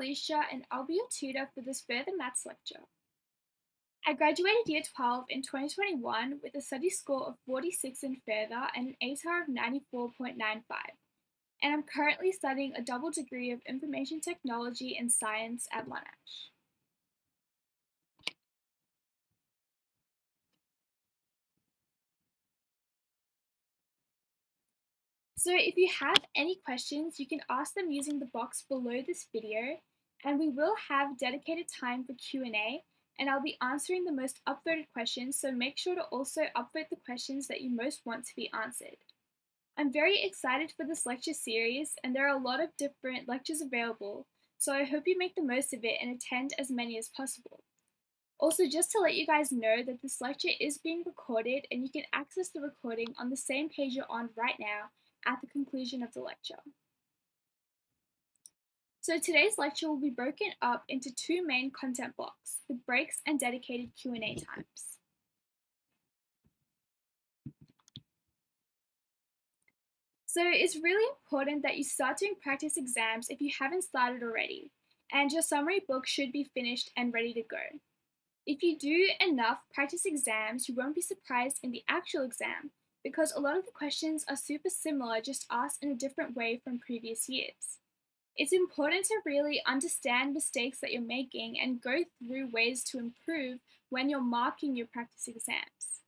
Alicia and I'll be your tutor for this Further Maths lecture. I graduated Year 12 in 2021 with a study score of 46 in Further and an ATAR of 94.95, and I'm currently studying a double degree of Information Technology and Science at Monash. So if you have any questions, you can ask them using the box below this video, and we will have dedicated time for Q&A, and I'll be answering the most upvoted questions, so make sure to also upvote the questions that you most want to be answered. I'm very excited for this lecture series, and there are a lot of different lectures available, so I hope you make the most of it and attend as many as possible. Also, just to let you guys know that this lecture is being recorded, and you can access the recording on the same page you're on right now at the conclusion of the lecture. So today's lecture will be broken up into two main content blocks, with breaks and dedicated Q&A times. So it's really important that you start doing practice exams if you haven't started already, and your summary book should be finished and ready to go. If you do enough practice exams, you won't be surprised in the actual exam, because a lot of the questions are super similar, just asked in a different way from previous years. It's important to really understand mistakes that you're making and go through ways to improve when you're marking your practice exams.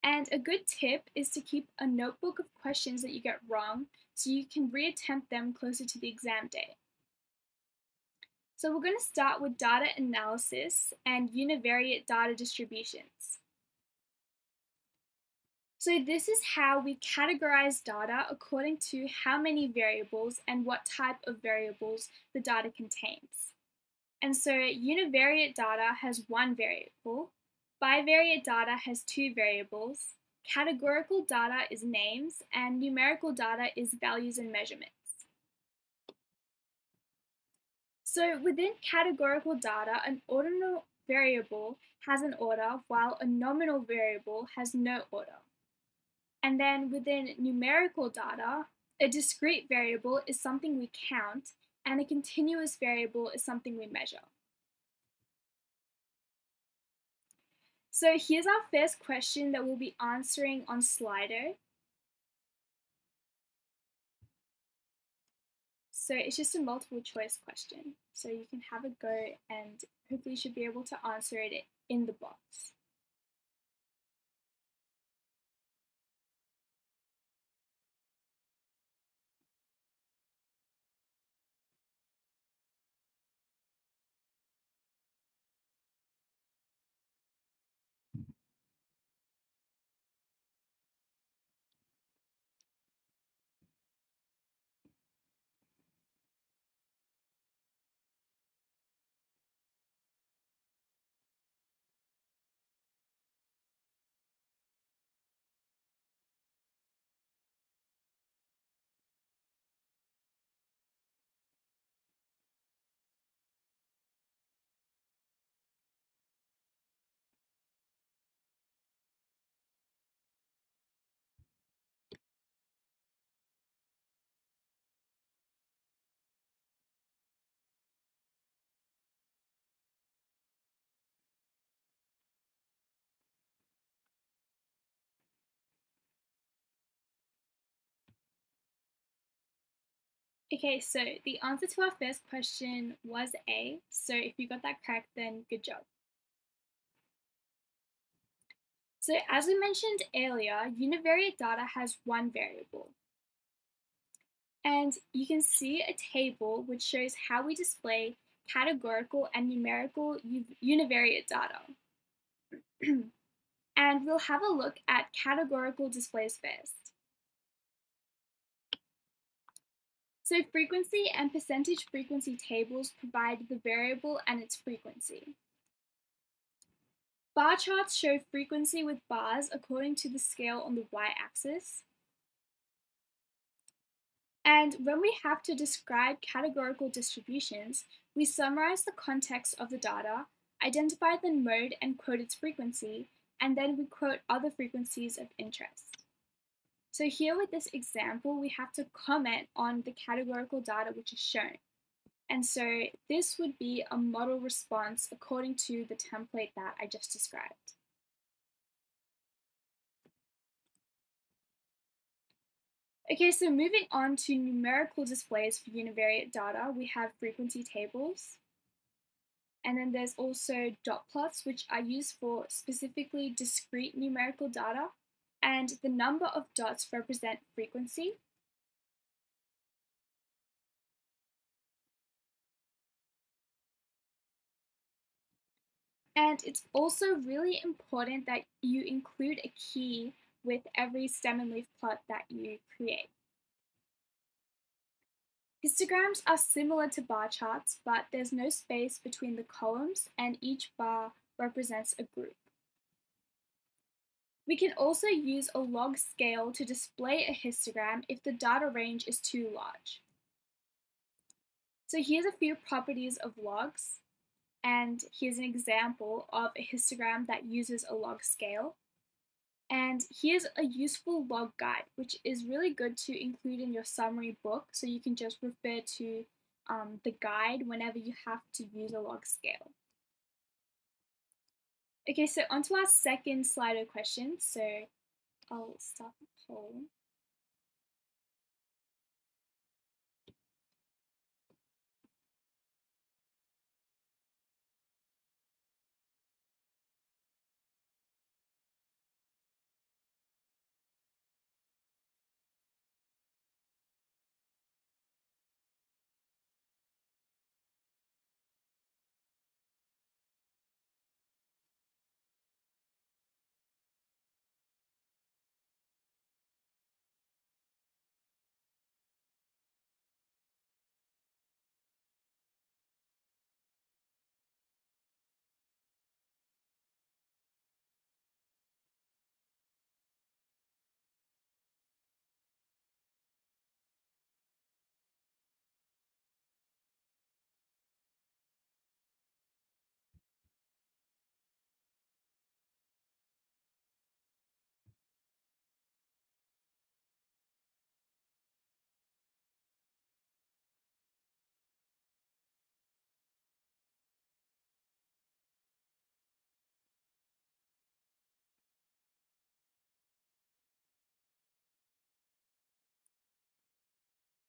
And a good tip is to keep a notebook of questions that you get wrong so you can reattempt them closer to the exam day. So we're going to start with data analysis and univariate data distributions. So this is how we categorize data according to how many variables and what type of variables the data contains. And so univariate data has one variable, bivariate data has two variables, categorical data is names, and numerical data is values and measurements. So within categorical data, an ordinal variable has an order, while a nominal variable has no order. And then within numerical data, a discrete variable is something we count, and a continuous variable is something we measure. So here's our first question that we'll be answering on Slido. So it's just a multiple choice question. So you can have a go and hopefully you should be able to answer it in the box. Okay, so the answer to our first question was A. So if you got that correct, then good job. So as we mentioned earlier, univariate data has one variable. And you can see a table which shows how we display categorical and numerical univariate data. And we'll have a look at categorical displays first. So frequency and percentage frequency tables provide the variable and its frequency. Bar charts show frequency with bars according to the scale on the y-axis. And when we have to describe categorical distributions, we summarize the context of the data, identify the mode and quote its frequency, and then we quote other frequencies of interest. So here with this example, we have to comment on the categorical data which is shown. And so this would be a model response according to the template that I just described. Okay, so moving on to numerical displays for univariate data, we have frequency tables. And then there's also dot plots, which are used for specifically discrete numerical data. And the number of dots represent frequency. And it's also really important that you include a key with every stem and leaf plot that you create. Histograms are similar to bar charts, but there's no space between the columns and each bar represents a group. We can also use a log scale to display a histogram if the data range is too large. So here's a few properties of logs, and here's an example of a histogram that uses a log scale. And here's a useful log guide, which is really good to include in your summary book, so you can just refer to the guide whenever you have to use a log scale. Okay, so onto our second Slido question. So I'll start the poll.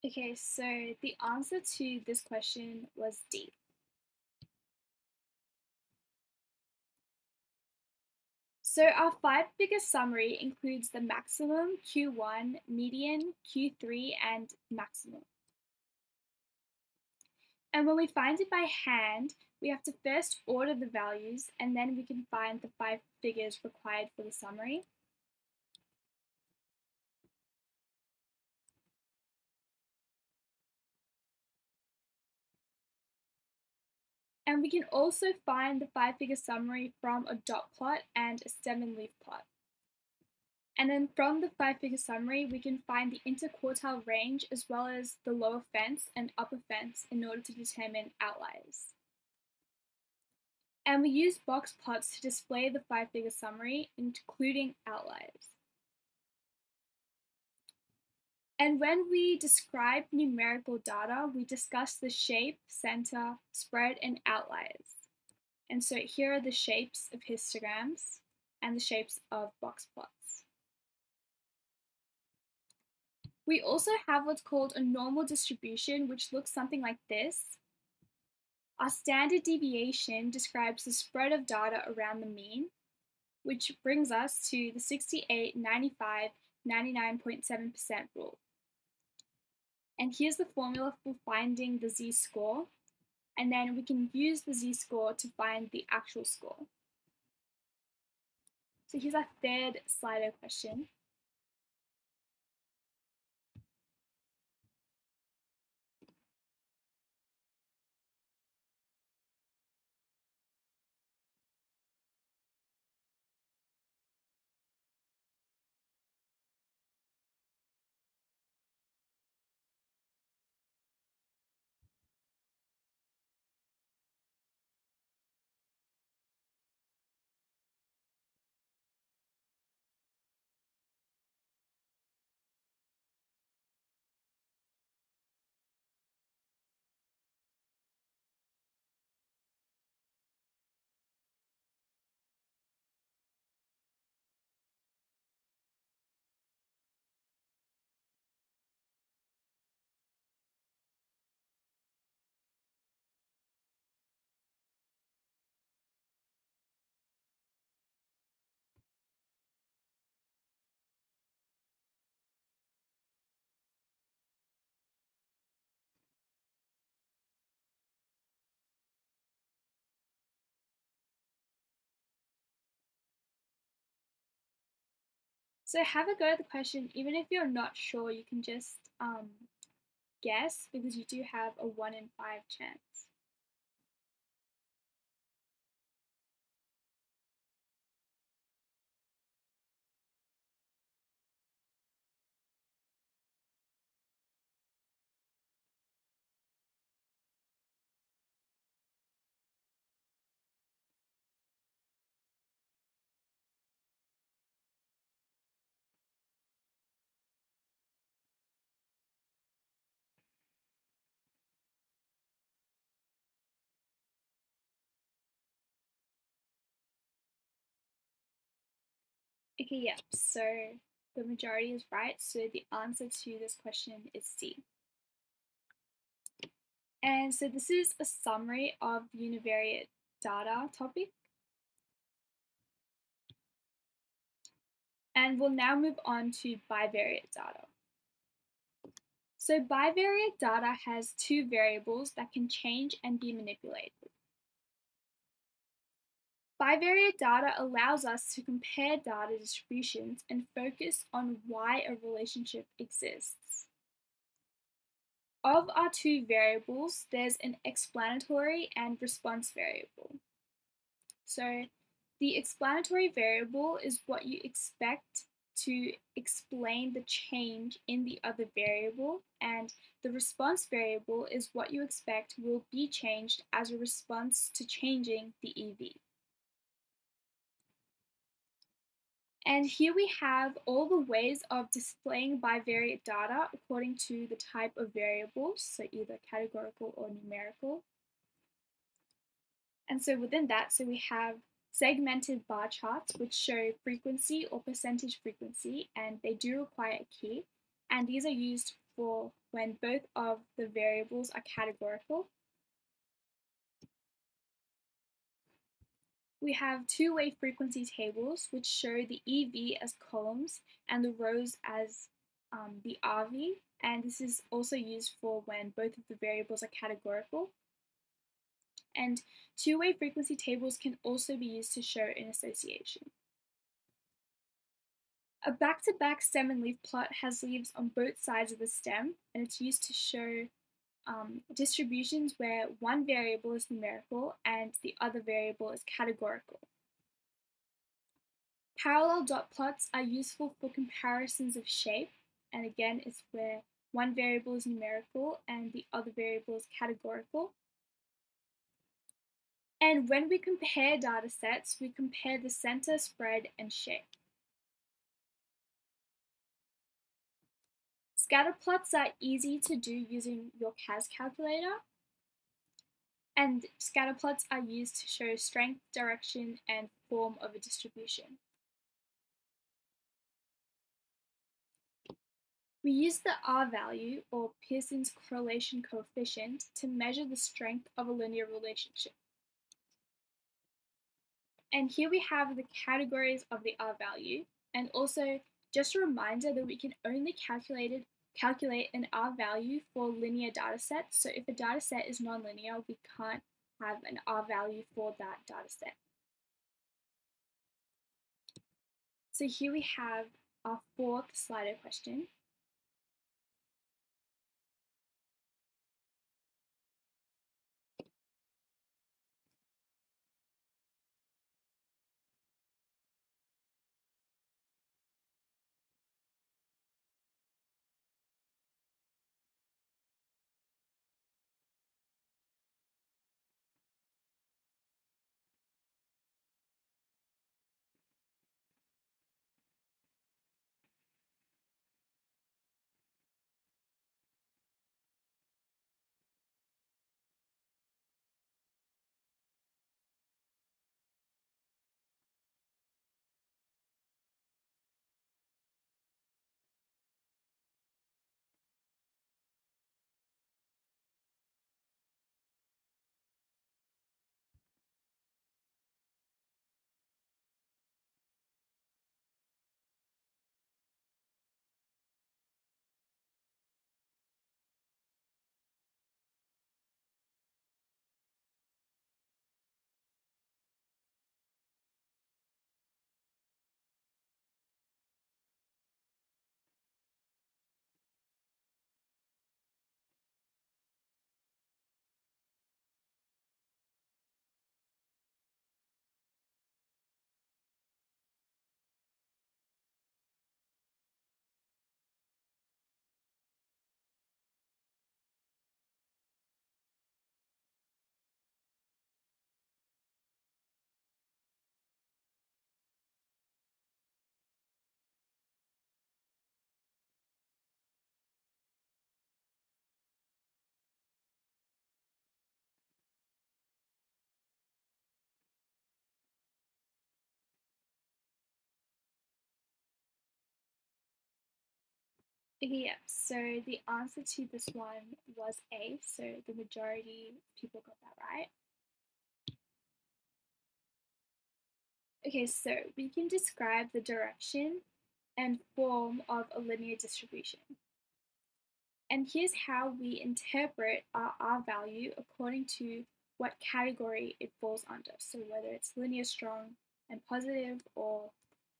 Okay, so the answer to this question was D. So our five-figure summary includes the maximum, Q1, median, Q3, and maximum. And when we find it by hand, we have to first order the values, and then we can find the 5 figures required for the summary. And we can also find the 5-figure summary from a dot plot and a stem and leaf plot. And then from the 5-figure summary, we can find the interquartile range as well as the lower fence and upper fence in order to determine outliers. And we use box plots to display the 5-figure summary, including outliers. And when we describe numerical data, we discuss the shape, center, spread, and outliers. And so here are the shapes of histograms and the shapes of box plots. We also have what's called a normal distribution, which looks something like this. Our standard deviation describes the spread of data around the mean, which brings us to the 68, 95, 99.7% rule. And here's the formula for finding the z-score, and then we can use the z-score to find the actual score. So here's our third Slido question. So have a go at the question. Even if you're not sure, you can just guess because you do have a 1 in 5 chance. Okay, yep, so the majority is right, so the answer to this question is C. And so this is a summary of the univariate data topic. And we'll now move on to bivariate data. So bivariate data has two variables that can change and be manipulated. Bivariate data allows us to compare data distributions and focus on why a relationship exists. Of our two variables, there's an explanatory and response variable. So the explanatory variable is what you expect to explain the change in the other variable, and the response variable is what you expect will be changed as a response to changing the EV. And here we have all the ways of displaying bivariate data according to the type of variables, so either categorical or numerical. And so within that, so we have segmented bar charts which show frequency or percentage frequency, and they do require a key. And these are used for when both of the variables are categorical. We have two-way frequency tables which show the EV as columns and the rows as the RV, and this is also used for when both of the variables are categorical. And two-way frequency tables can also be used to show an association. A back-to-back stem and leaf plot has leaves on both sides of the stem, and it's used to show distributions where one variable is numerical and the other variable is categorical. Parallel dot plots are useful for comparisons of shape, and again, it's where one variable is numerical and the other variable is categorical. And when we compare data sets, we compare the center, spread, and shape. Scatter plots are easy to do using your CAS calculator, and scatter plots are used to show strength, direction, and form of a distribution. We use the R value, or Pearson's correlation coefficient, to measure the strength of a linear relationship. And here we have the categories of the R value, and also just a reminder that we can only calculate an R value for linear data sets. So if a data set is nonlinear, we can't have an R value for that data set. So here we have our fourth slider question. Okay, yeah, so the answer to this one was A, so the majority of people got that right. Okay, so we can describe the direction and form of a linear distribution. And here's how we interpret our R value according to what category it falls under. So whether it's linear strong and positive or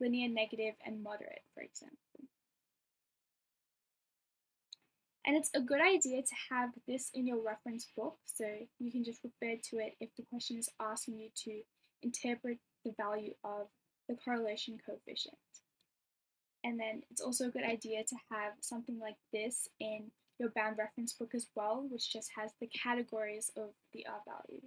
linear negative and moderate, for example. And it's a good idea to have this in your reference book so you can just refer to it if the question is asking you to interpret the value of the correlation coefficient. And then it's also a good idea to have something like this in your bound reference book as well, which just has the categories of the R value.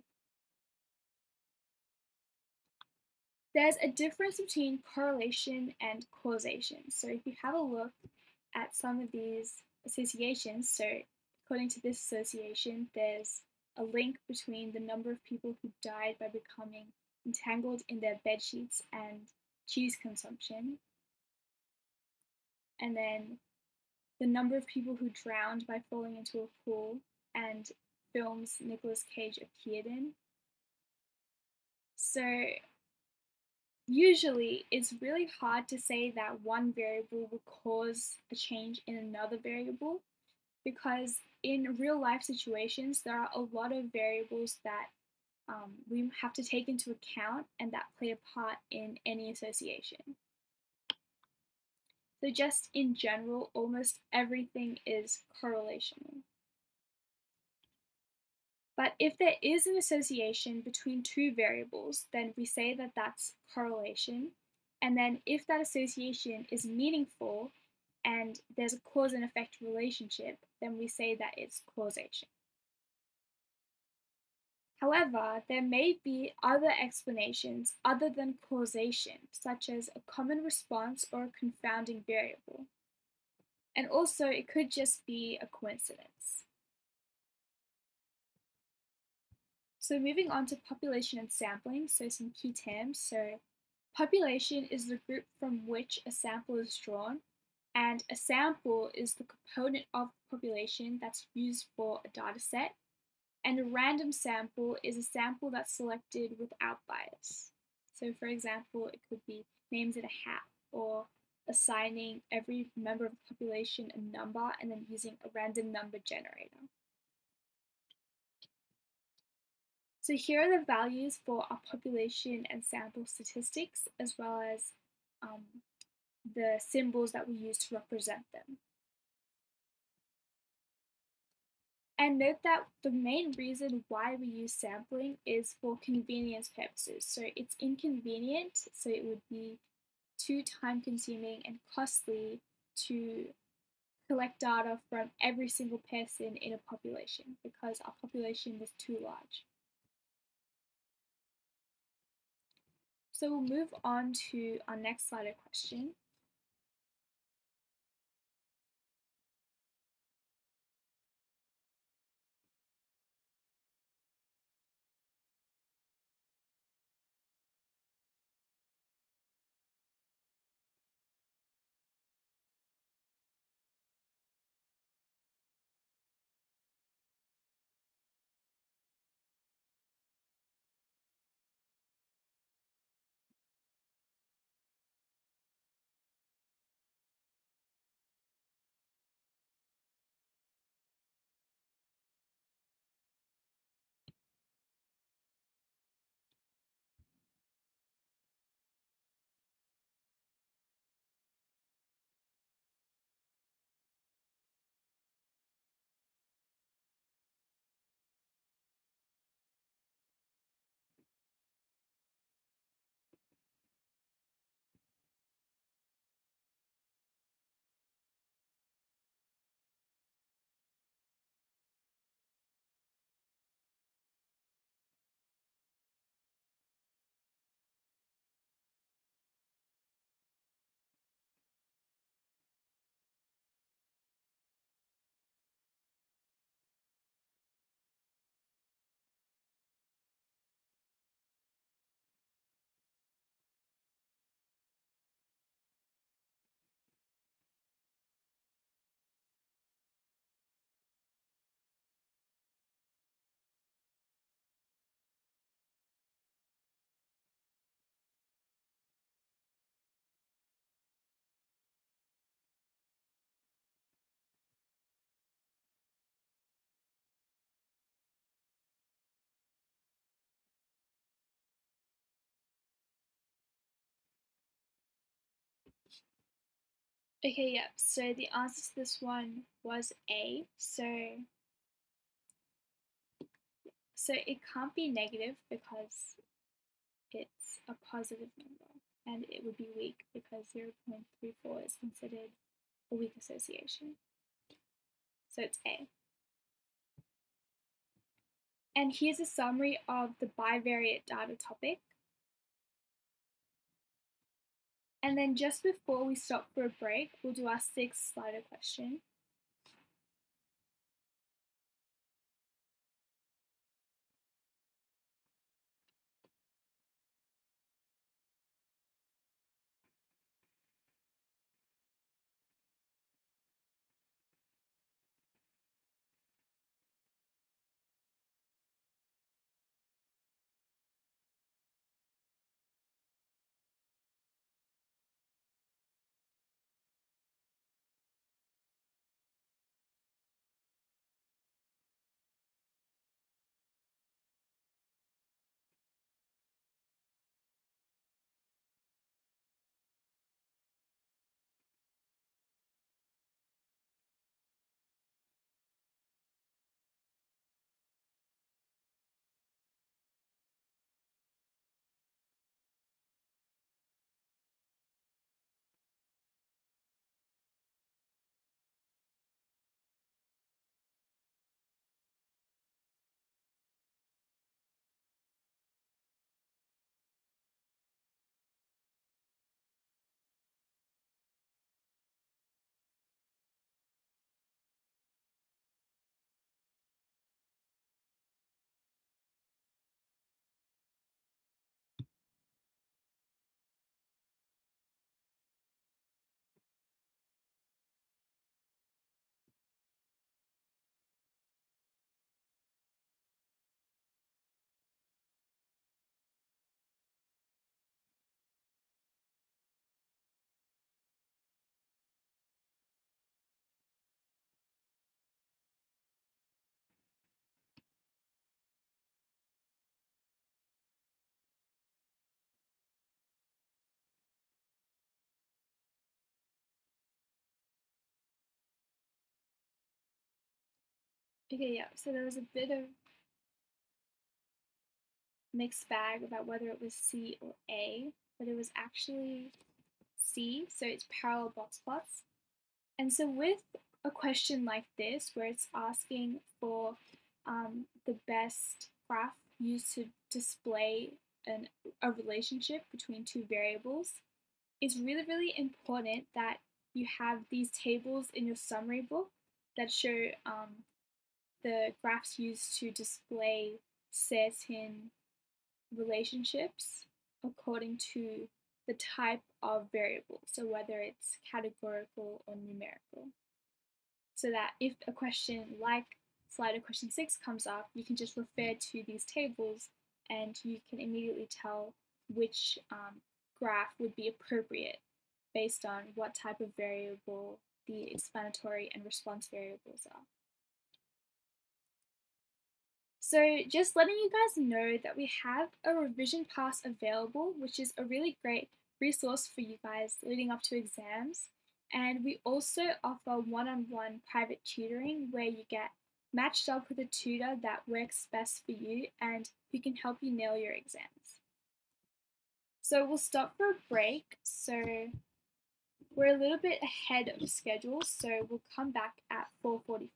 There's a difference between correlation and causation. So if you have a look at some of these associations, so according to this association, there's a link between the number of people who died by becoming entangled in their bed sheets and cheese consumption, and then the number of people who drowned by falling into a pool and films Nicolas Cage appeared in. So usually it's really hard to say that one variable will cause a change in another variable because in real life situations there are a lot of variables that we have to take into account and that play a part in any association. So just in general, almost everything is correlational. But if there is an association between two variables, then we say that that's correlation. And then if that association is meaningful and there's a cause and effect relationship, then we say that it's causation. However, there may be other explanations other than causation, such as a common response or a confounding variable. And also, it could just be a coincidence. So moving on to population and sampling, so some key terms. So population is the group from which a sample is drawn, and a sample is the component of the population that's used for a data set, and a random sample is a sample that's selected without bias. So for example, it could be names in a hat, or assigning every member of the population a number and then using a random number generator. So here are the values for our population and sample statistics, as well as the symbols that we use to represent them. And note that the main reason why we use sampling is for convenience purposes. So it's inconvenient, so it would be too time consuming and costly to collect data from every single person in a population because our population is too large. So we'll move on to our next slide question. Okay, yep. So the answer to this one was A. So it can't be negative because it's a positive number, and it would be weak because 0.34 is considered a weak association. So it's A. And here's a summary of the bivariate data topic. And then just before we stop for a break, we'll do our 6th slider question. Okay, yeah, so there was a bit of mixed bag about whether it was C or A, but it was actually C, so it's parallel box plots. And so with a question like this, where it's asking for the best graph used to display a relationship between two variables, it's really, really important that you have these tables in your summary book that show the graphs used to display certain relationships according to the type of variable, so whether it's categorical or numerical. So that if a question like slider question 6 comes up, you can just refer to these tables and you can immediately tell which graph would be appropriate based on what type of variable the explanatory and response variables are. So just letting you guys know that we have a revision pass available, which is a really great resource for you guys leading up to exams. And we also offer one-on-one private tutoring where you get matched up with a tutor that works best for you and who can help you nail your exams. So we'll stop for a break. So we're a little bit ahead of schedule, so we'll come back at 4:45.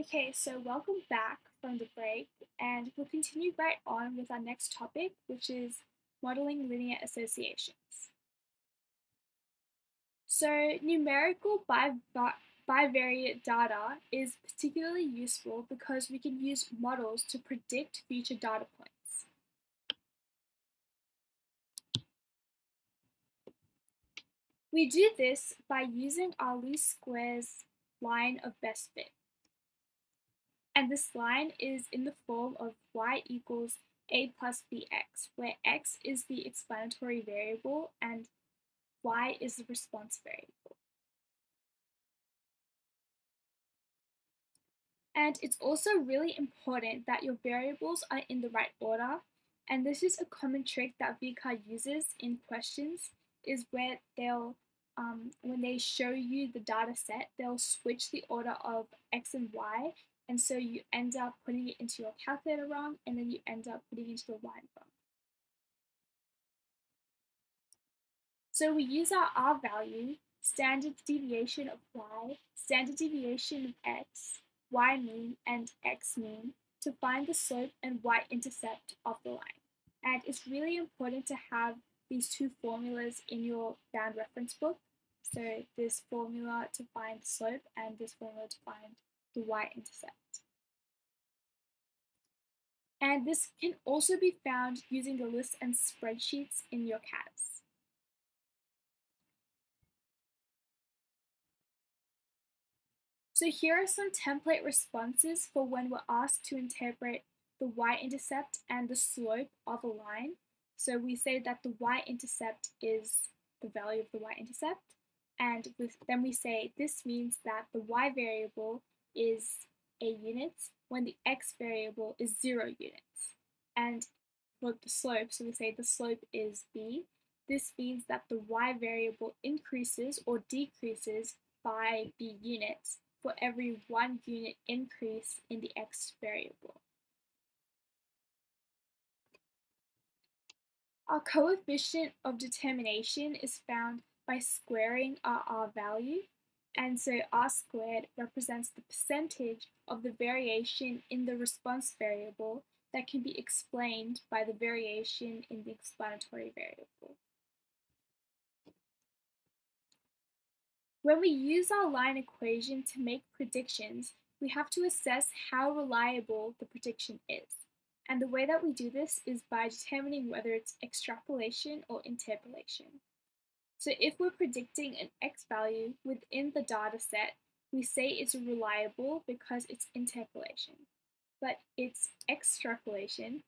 Okay, so welcome back from the break, and we'll continue right on with our next topic, which is modeling linear associations. So, numerical bivariate data is particularly useful because we can use models to predict future data points. We do this by using our least squares line of best fit. And this line is in the form of y equals a plus bx, where x is the explanatory variable and y is the response variable. And it's also really important that your variables are in the right order. And this is a common trick that VCA uses in questions, is where they'll, when they show you the data set, they'll switch the order of x and y. And so you end up putting it into your calculator wrong, and then you end up putting it into the line wrong. So we use our R value, standard deviation of y, standard deviation of x, y mean, and x mean to find the slope and y-intercept of the line. And it's really important to have these two formulas in your bound reference book. So this formula to find the slope and this formula to find the y-intercept. And this can also be found using the lists and spreadsheets in your CAS. So here are some template responses for when we're asked to interpret the y-intercept and the slope of a line. So we say that the y-intercept is the value of the y-intercept, and then we say this means that the y variable is a unit when the x variable is 0 units. And for the slope, so we say the slope is b. This means that the y variable increases or decreases by b units for every 1 unit increase in the x variable. Our coefficient of determination is found by squaring our R value, and so R squared represents the percentage of the variation in the response variable that can be explained by the variation in the explanatory variable. When we use our line equation to make predictions, we have to assess how reliable the prediction is. And the way that we do this is by determining whether it's extrapolation or interpolation. So if we're predicting an x value within the data set, we say it's reliable because it's interpolation. But it's extrapolation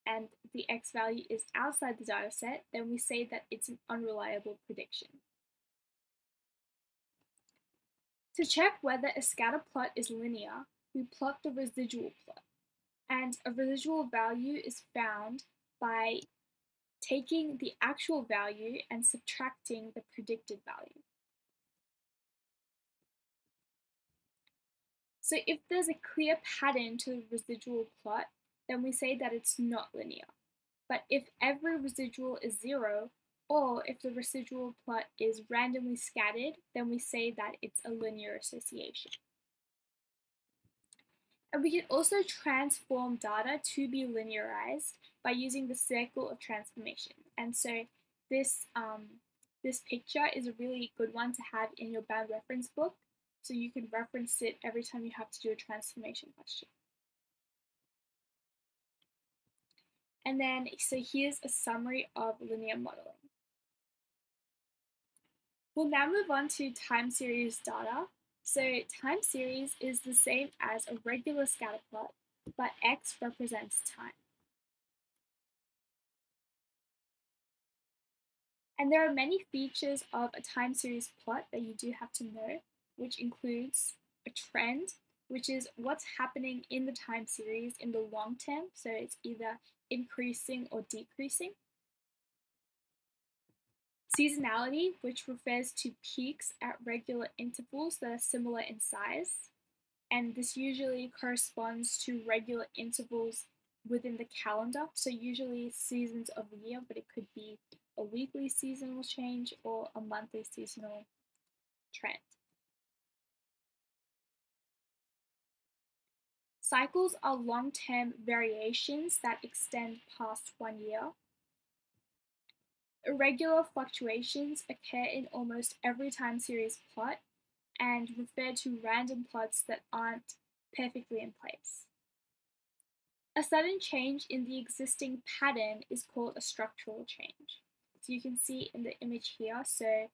and the x value is outside the data set, then we say that it's an unreliable prediction. To check whether a scatter plot is linear, we plot the residual plot. And a residual value is found by taking the actual value and subtracting the predicted value. So if there's a clear pattern to the residual plot, then we say that it's not linear. But if every residual is 0, or if the residual plot is randomly scattered, then we say that it's a linear association. And we can also transform data to be linearized by using the circle of transformation. And so this picture is a really good one to have in your bound reference book, so you can reference it every time you have to do a transformation question. And then, so here's a summary of linear modeling. We'll now move on to time series data. So time series is the same as a regular scatter plot, but x represents time. And there are many features of a time series plot that you do have to know, which includes a trend, which is what's happening in the time series in the long term, so it's either increasing or decreasing. Seasonality, which refers to peaks at regular intervals that are similar in size, and this usually corresponds to regular intervals within the calendar, so usually seasons of the year, but it could be a weekly seasonal change or a monthly seasonal trend. Cycles are long-term variations that extend past 1 year. Irregular fluctuations occur in almost every time series plot and refer to random plots that aren't perfectly in place. A sudden change in the existing pattern is called a structural change. So you can see in the image here, so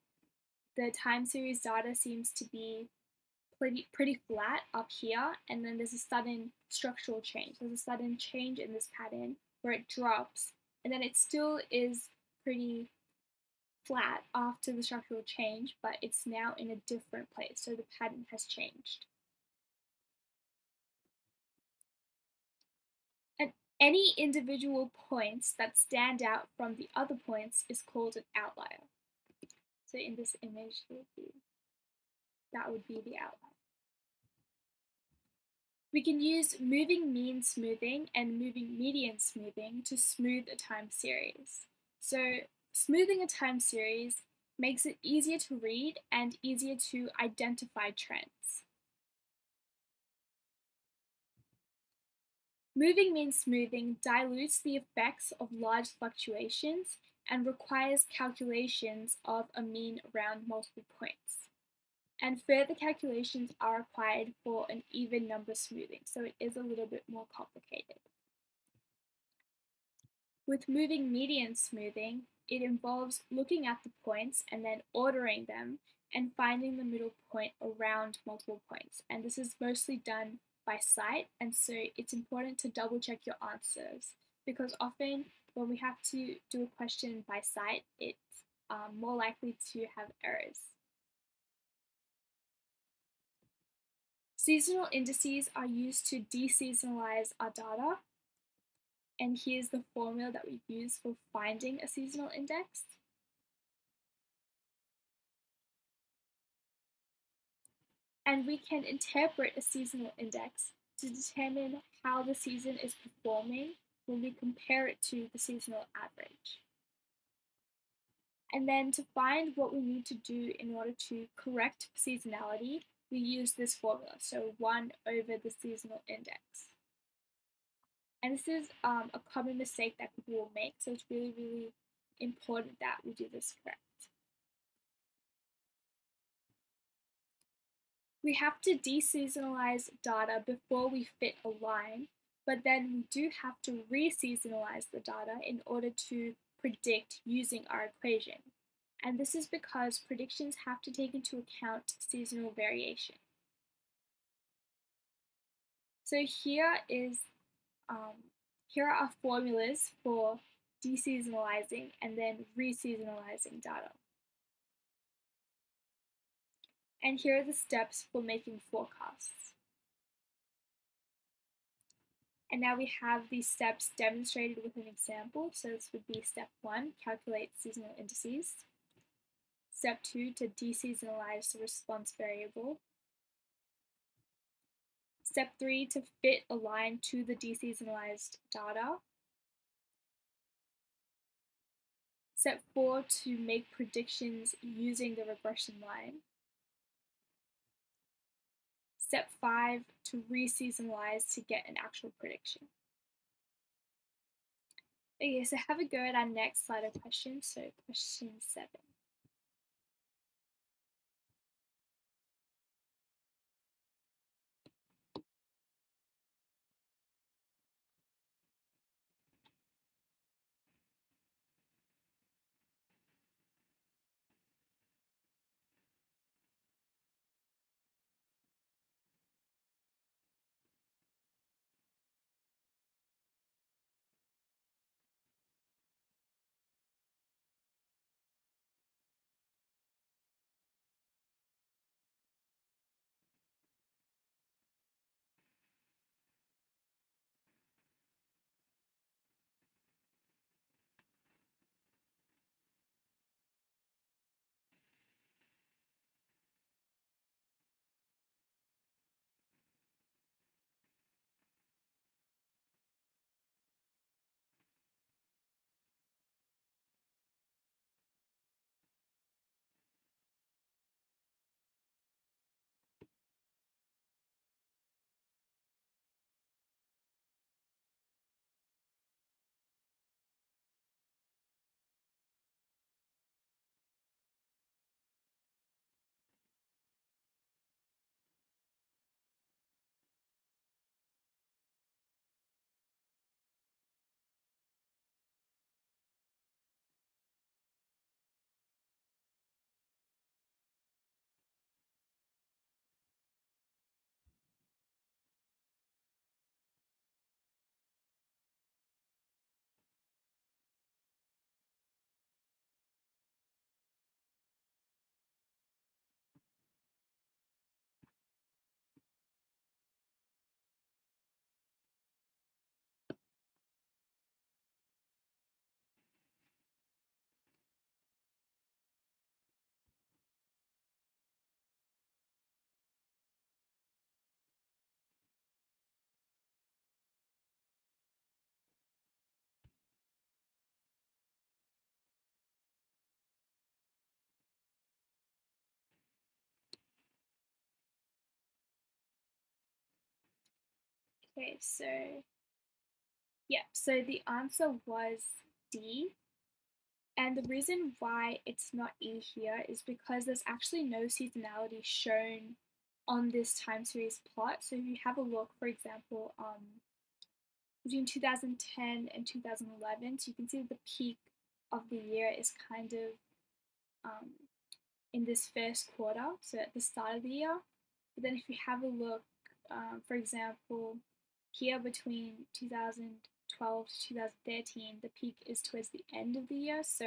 the time series data seems to be pretty flat up here, and then there's a sudden structural change. There's a sudden change in this pattern where it drops, and then it still is pretty flat after the structural change, but it's now in a different place, so the pattern has changed. And any individual points that stand out from the other points is called an outlier. So in this image, that would be the outlier. We can use moving mean smoothing and moving median smoothing to smooth a time series. So smoothing a time series makes it easier to read and easier to identify trends. Moving mean smoothing dilutes the effects of large fluctuations and requires calculations of a mean around multiple points. And further calculations are required for an even number smoothing, so it is a little bit more complicated. With moving median smoothing, it involves looking at the points and then ordering them and finding the middle point around multiple points. And this is mostly done by sight, and so it's important to double check your answers, because often when we have to do a question by sight, it's more likely to have errors. Seasonal indices are used to deseasonalize our data, and here's the formula that we use for finding a seasonal index. And we can interpret a seasonal index to determine how the season is performing when we compare it to the seasonal average. And then to find what we need to do in order to correct seasonality, we use this formula, so 1 over the seasonal index. And this is a common mistake that people will make, so it's really, really important that we do this correct. We have to deseasonalize data before we fit a line, but then we do have to reseasonalize the data in order to predict using our equation. And this is because predictions have to take into account seasonal variation. So here are our formulas for deseasonalizing and then reseasonalizing data. And here are the steps for making forecasts. And now we have these steps demonstrated with an example. So this would be step 1, calculate seasonal indices. Step 2, to deseasonalize the response variable. Step 3, to fit a line to the deseasonalized data. Step 4, to make predictions using the regression line. Step 5, to reseasonalize to get an actual prediction. Okay, so have a go at our next slide of questions. So question 7. Okay, so yeah, so the answer was D. And the reason why it's not E here is because there's actually no seasonality shown on this time series plot. So if you have a look, for example, between 2010 and 2011, so you can see that the peak of the year is kind of um, in this first quarter, so at the start of the year. But then if you have a look, for example, here between 2012 to 2013, the peak is towards the end of the year, so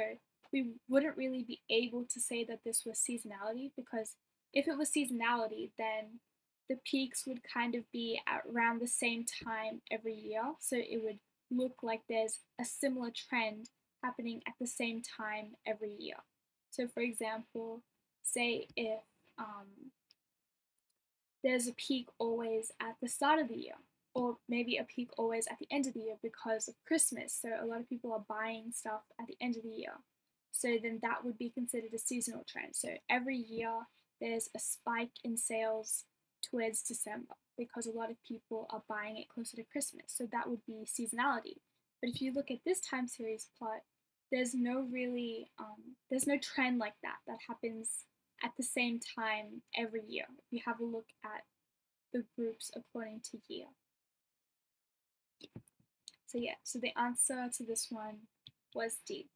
we wouldn't really be able to say that this was seasonality, because if it was seasonality, then the peaks would kind of be at around the same time every year, so it would look like there's a similar trend happening at the same time every year. So for example, say if there's a peak always at the start of the year, or maybe a peak always at the end of the year because of Christmas. So a lot of people are buying stuff at the end of the year. So then that would be considered a seasonal trend. So every year there's a spike in sales towards December because a lot of people are buying it closer to Christmas. So that would be seasonality. But if you look at this time series plot, there's no trend like that happens at the same time every year. If you have a look at the groups according to year. So yeah, so the answer to this one was D.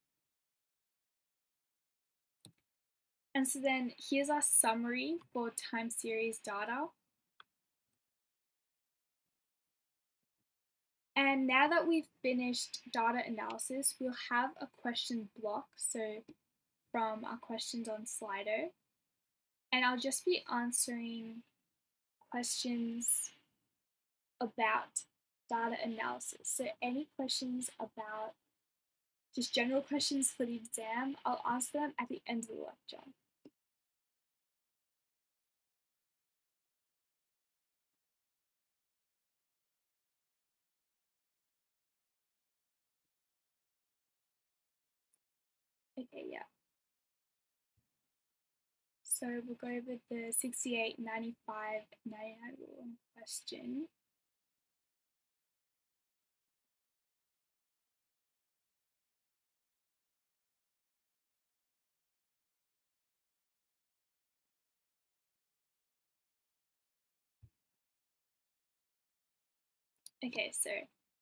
And so then here's our summary for time series data. And now that we've finished data analysis, we'll have a question block, so from our questions on Slido. And I'll just be answering questions about data analysis. So any questions about just general questions for the exam, I'll answer them at the end of the lecture. Okay, yeah. So we'll go over the 68, 95, 99 rule in question. Okay, so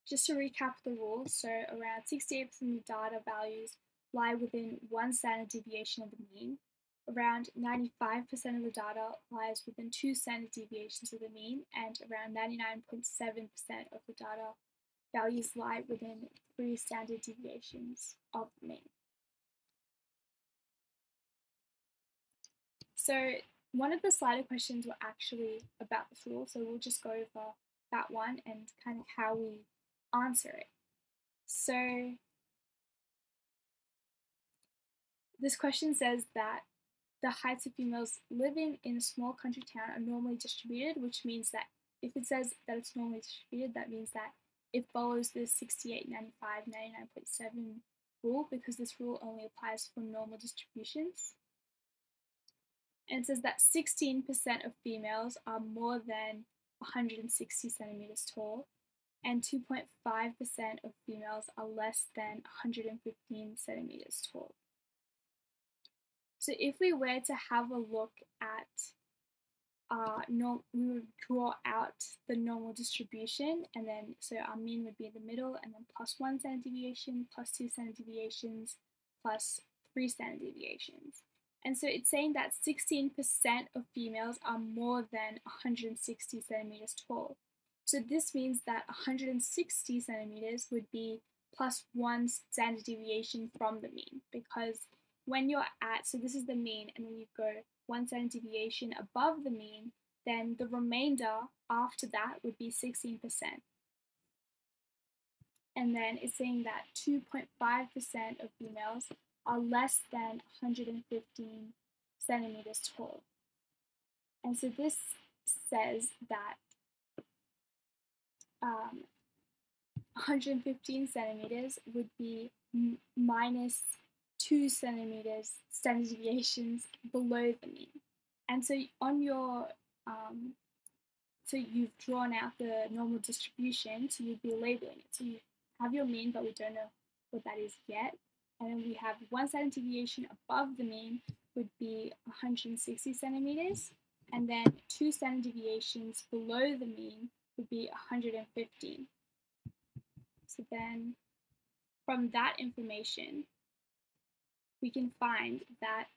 just to recap the rules, so around 68% of the data values lie within one standard deviation of the mean. Around 95% of the data lies within two standard deviations of the mean, and around 99.7% of the data values lie within three standard deviations of the mean. So one of the Slido questions were actually about this rule, so we'll just go over that one and kind of how we answer it. So this question says that the heights of females living in a small country town are normally distributed, which means that if it says that it's normally distributed, that means that it follows the 68, 95, 99.7 rule, because this rule only applies for normal distributions. And it says that 16% of females are more than 160 centimeters tall, and 2.5% of females are less than 115 centimeters tall. So if we were to have a look at we would draw out the normal distribution, and then so our mean would be in the middle, and then plus 1 standard deviation, plus 2 standard deviations, plus 3 standard deviations. And so it's saying that 16% of females are more than 160 centimeters tall. So this means that 160 centimeters would be plus 1 standard deviation from the mean, because when you're at, so this is the mean, and then you go 1 standard deviation above the mean, then the remainder after that would be 16%. And then it's saying that 2.5% of females are less than 115 centimeters tall. And so this says that 115 centimeters would be minus 2 centimeters standard deviations below the mean. And so on your so you've drawn out the normal distribution, so you'd be labeling it. So you have your mean, but we don't know what that is yet. And then we have 1 standard deviation above the mean would be 160 centimeters, and then 2 standard deviations below the mean would be 115. So then from that information, we can find that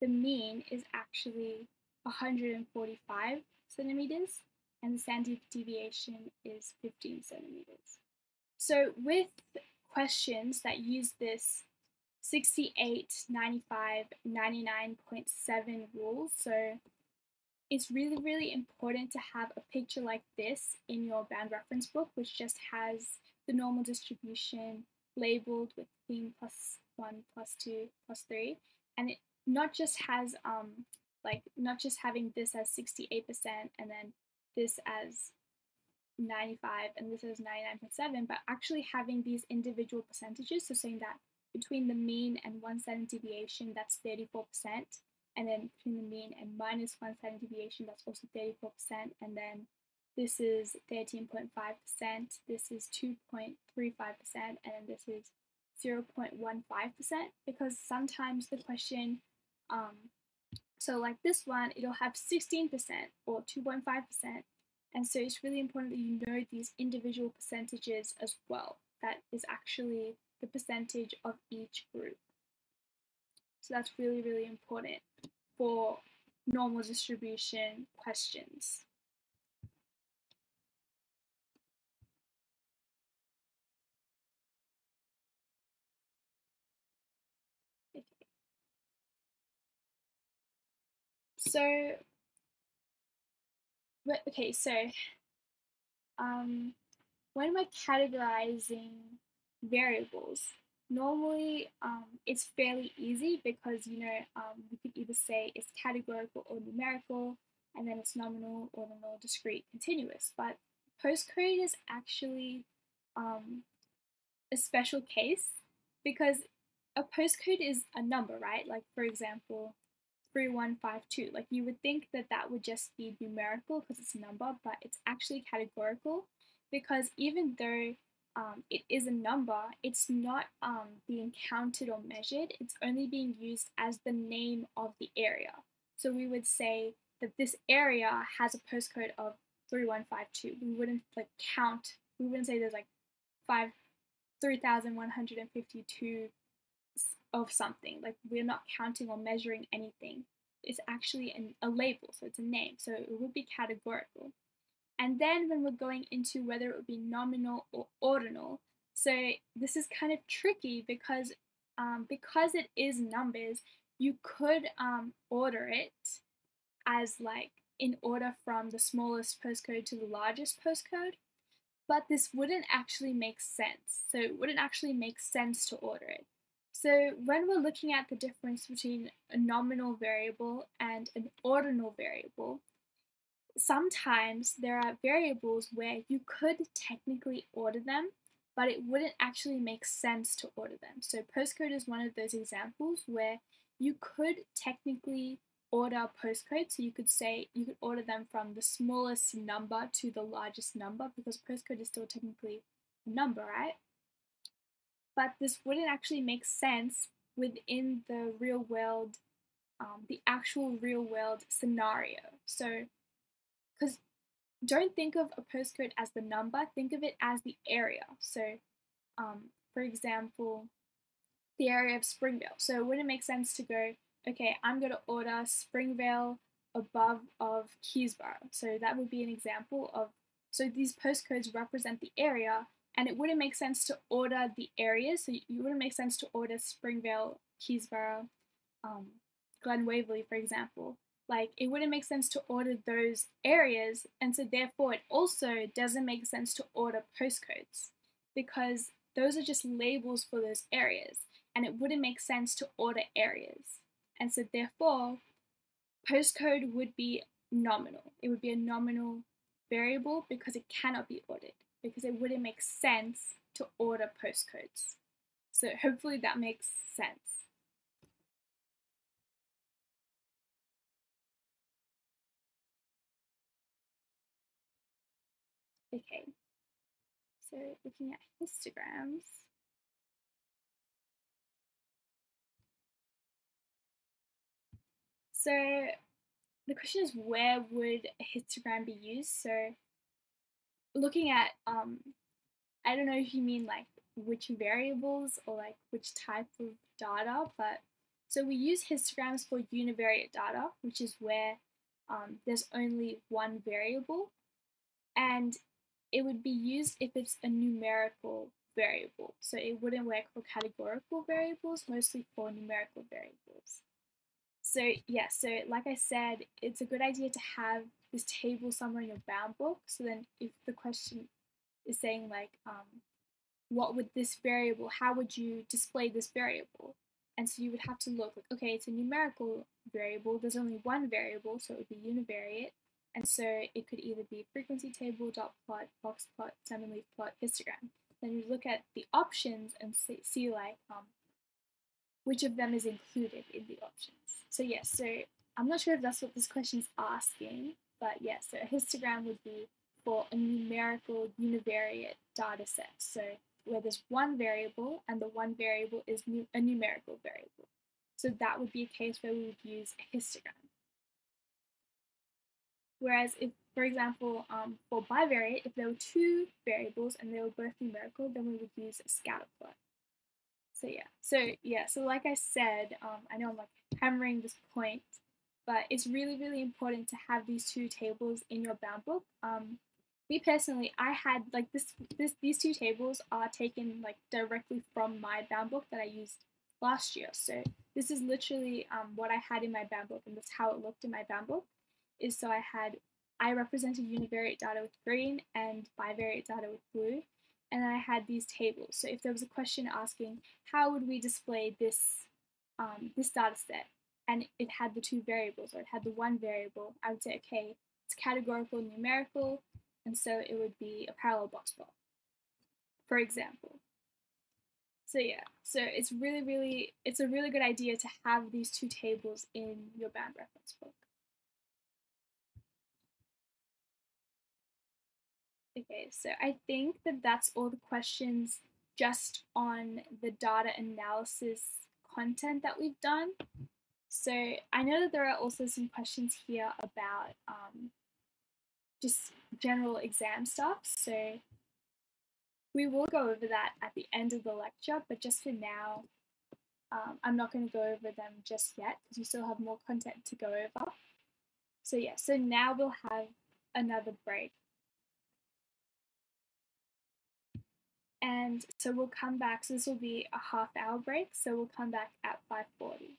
the mean is actually 145 centimeters and the standard deviation is 15 centimeters. So with questions that use this 68, 95, 99.7 rule, so it's really, really important to have a picture like this in your bound reference book, which just has the normal distribution labeled with mean plus 1, plus 2, plus 3, and it not just has not just having this as 68% and then this as 95 and this is 99.7, but actually having these individual percentages, so saying that between the mean and 1 standard deviation, that's 34%, and then between the mean and minus 1 standard deviation, that's also 34%, and then this is 13.5%, this is 2.35%, and then this is 0.15%, because sometimes the question, so like this one, it'll have 16% or 2.5%, and so it's really important that you know these individual percentages as well. That is actually the percentage of each group. So that's really, really important for normal distribution questions. Okay. So when we're categorizing variables, normally it's fairly easy because we could either say it's categorical or numerical, and then it's nominal, ordinal, discrete, continuous. But postcode is actually a special case because a postcode is a number, right? Like for example, 3152. Like you would think that that would just be numerical because it's a number, but it's actually categorical because even though it is a number, it's not being counted or measured. It's only being used as the name of the area. So we would say that this area has a postcode of 3152. We wouldn't like count. We wouldn't say there's like 3,152 of something. Like we're not counting or measuring anything. It's actually a label, so it's a name. So it would be categorical. And then when we're going into whether it would be nominal or ordinal, so this is kind of tricky because it is numbers, you could order it as like in order from the smallest postcode to the largest postcode, but this wouldn't actually make sense. So it wouldn't actually make sense to order it. So when we're looking at the difference between a nominal variable and an ordinal variable, sometimes there are variables where you could technically order them, but it wouldn't actually make sense to order them. So postcode is one of those examples where you could technically order a postcode. So you could say you could order them from the smallest number to the largest number because postcode is still technically a number, right? But this wouldn't actually make sense within the real world, the actual real world scenario. So, because don't think of a postcode as the number, think of it as the area. So, for example, the area of Springvale. So it wouldn't make sense to go, okay, I'm going to order Springvale above of Keysborough. So that would be an example of, so these postcodes represent the area, and it wouldn't make sense to order the areas. So you wouldn't make sense to order Springvale, Keysborough, Glen Waverley, for example. Like it wouldn't make sense to order those areas, and so therefore it also doesn't make sense to order postcodes because those are just labels for those areas, and it wouldn't make sense to order areas. And so therefore postcode would be nominal. It would be a nominal variable because it cannot be ordered, because it wouldn't make sense to order postcodes. So hopefully that makes sense. Okay, so looking at histograms. So the question is, where would a histogram be used? So looking at, I don't know if you mean like which variables or like which type of data, but so we use histograms for univariate data, which is where there's only one variable, and it would be used if it's a numerical variable. So it wouldn't work for categorical variables, mostly for numerical variables. So yeah, so like I said, it's a good idea to have this table somewhere in your bound book. So then if the question is saying like, what would this variable, how would you display this variable? And so you would have to look like, okay, it's a numerical variable, there's only one variable, so it would be univariate. And so it could either be frequency table, dot plot, box plot, sum and leaf plot, histogram. Then you look at the options and see like which of them is included in the options. So yes, so I'm not sure if that's what this question is asking, but yes, so a histogram would be for a numerical univariate data set. So where there's one variable and the one variable is a numerical variable. So that would be a case where we would use a histogram. Whereas if, for example, for bivariate, if there were two variables and they were both numerical, then we would use a scatter plot. So like I said, I know I'm like hammering this point, but it's really, really important to have these two tables in your bound book. Me personally, I had like these two tables are taken like directly from my bound book that I used last year. So this is literally what I had in my bound book, and that's how it looked in my bound book. Is so I represented univariate data with green and bivariate data with blue, and then I had these tables. So if there was a question asking how would we display this this data set, and it had the two variables or it had the one variable, I would say, okay, it's categorical numerical, and so it would be a parallel box plot, for example. So yeah, so it's a really good idea to have these two tables in your bound reference book. Okay, so I think that that's all the questions just on the data analysis content that we've done. So I know that there are also some questions here about just general exam stuff. So we will go over that at the end of the lecture, but just for now, I'm not going to go over them just yet because we still have more content to go over. So yeah, so now we'll have another break. And so we'll come back, so this will be a half-hour break, so we'll come back at 5:40.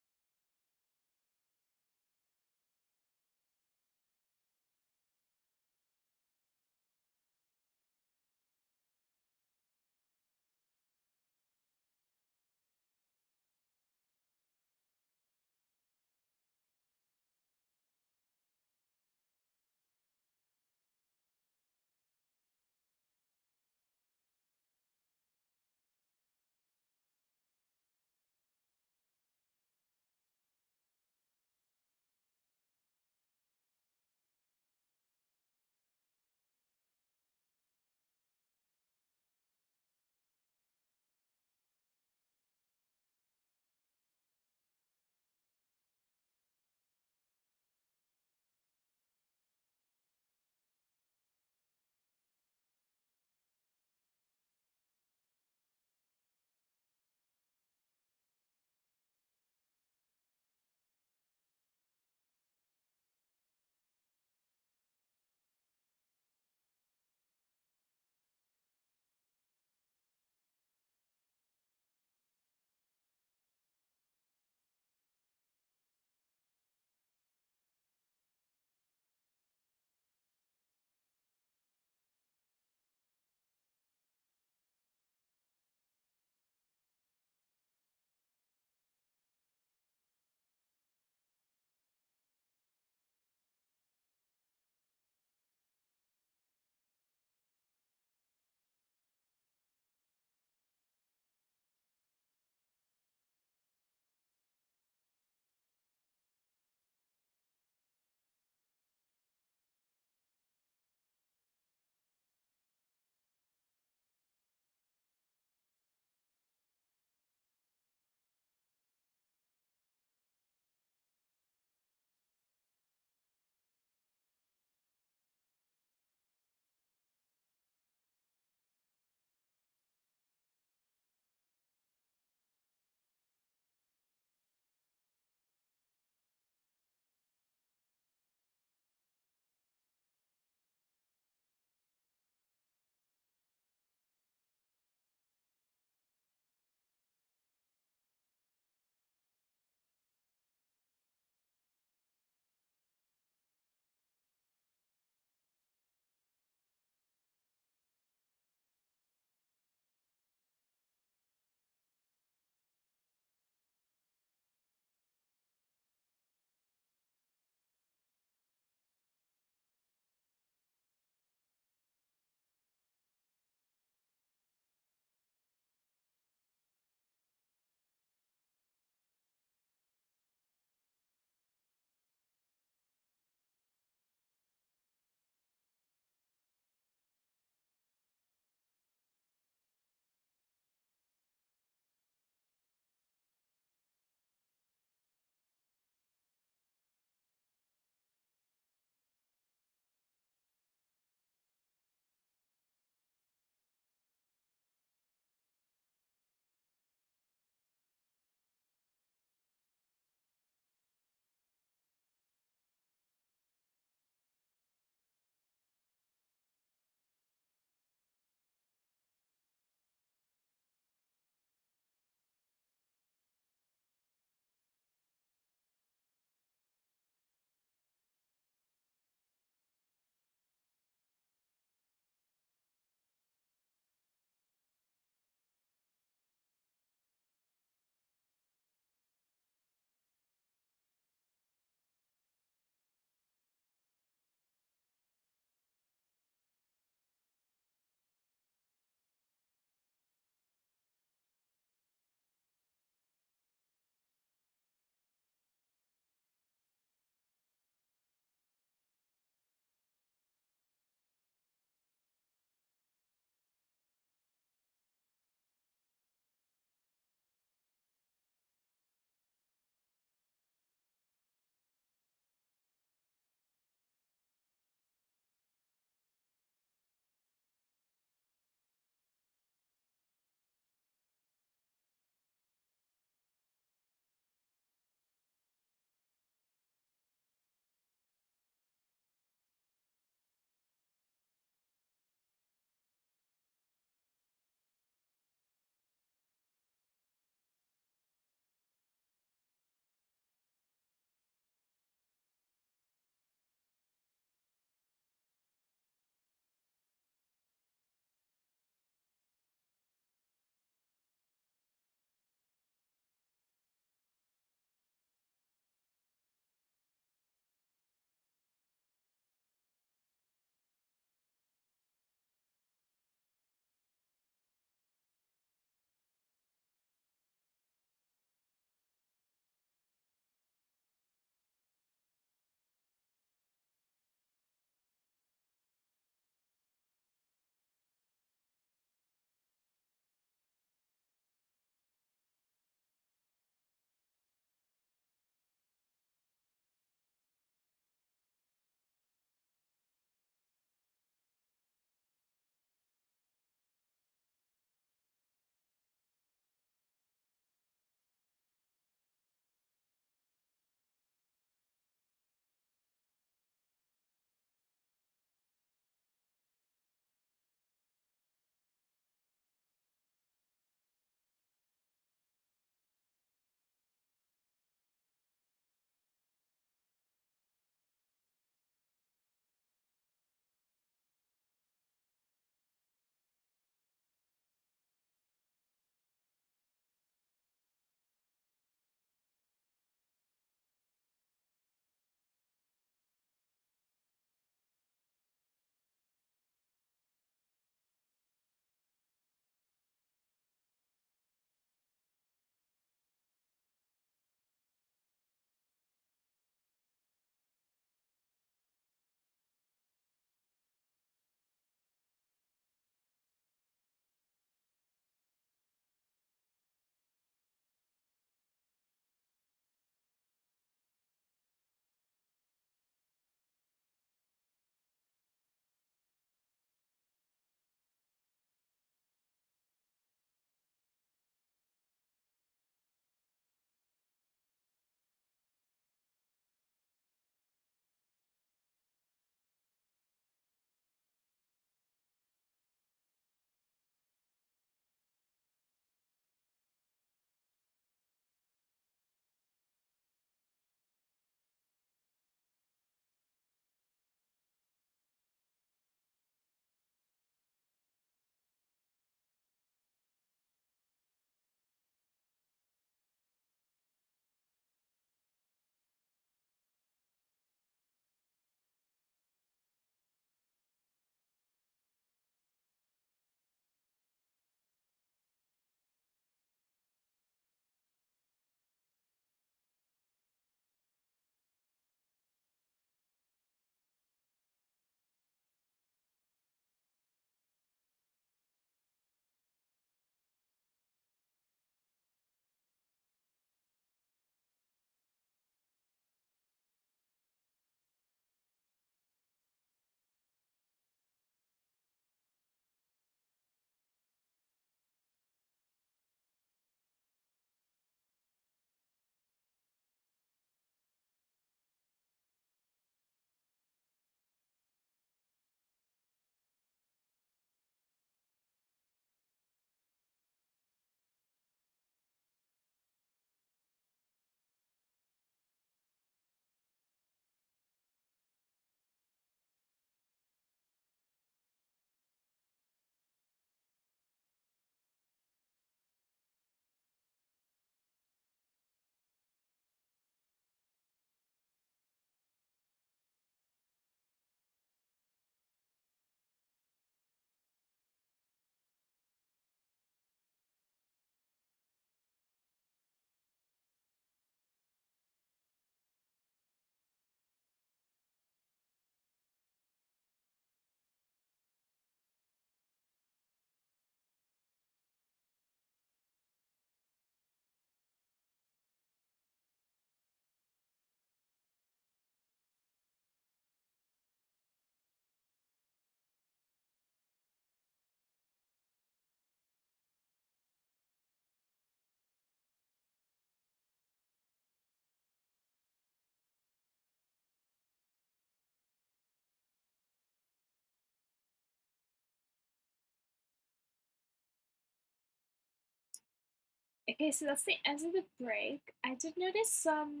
Okay, so that's the end of the break. I did notice some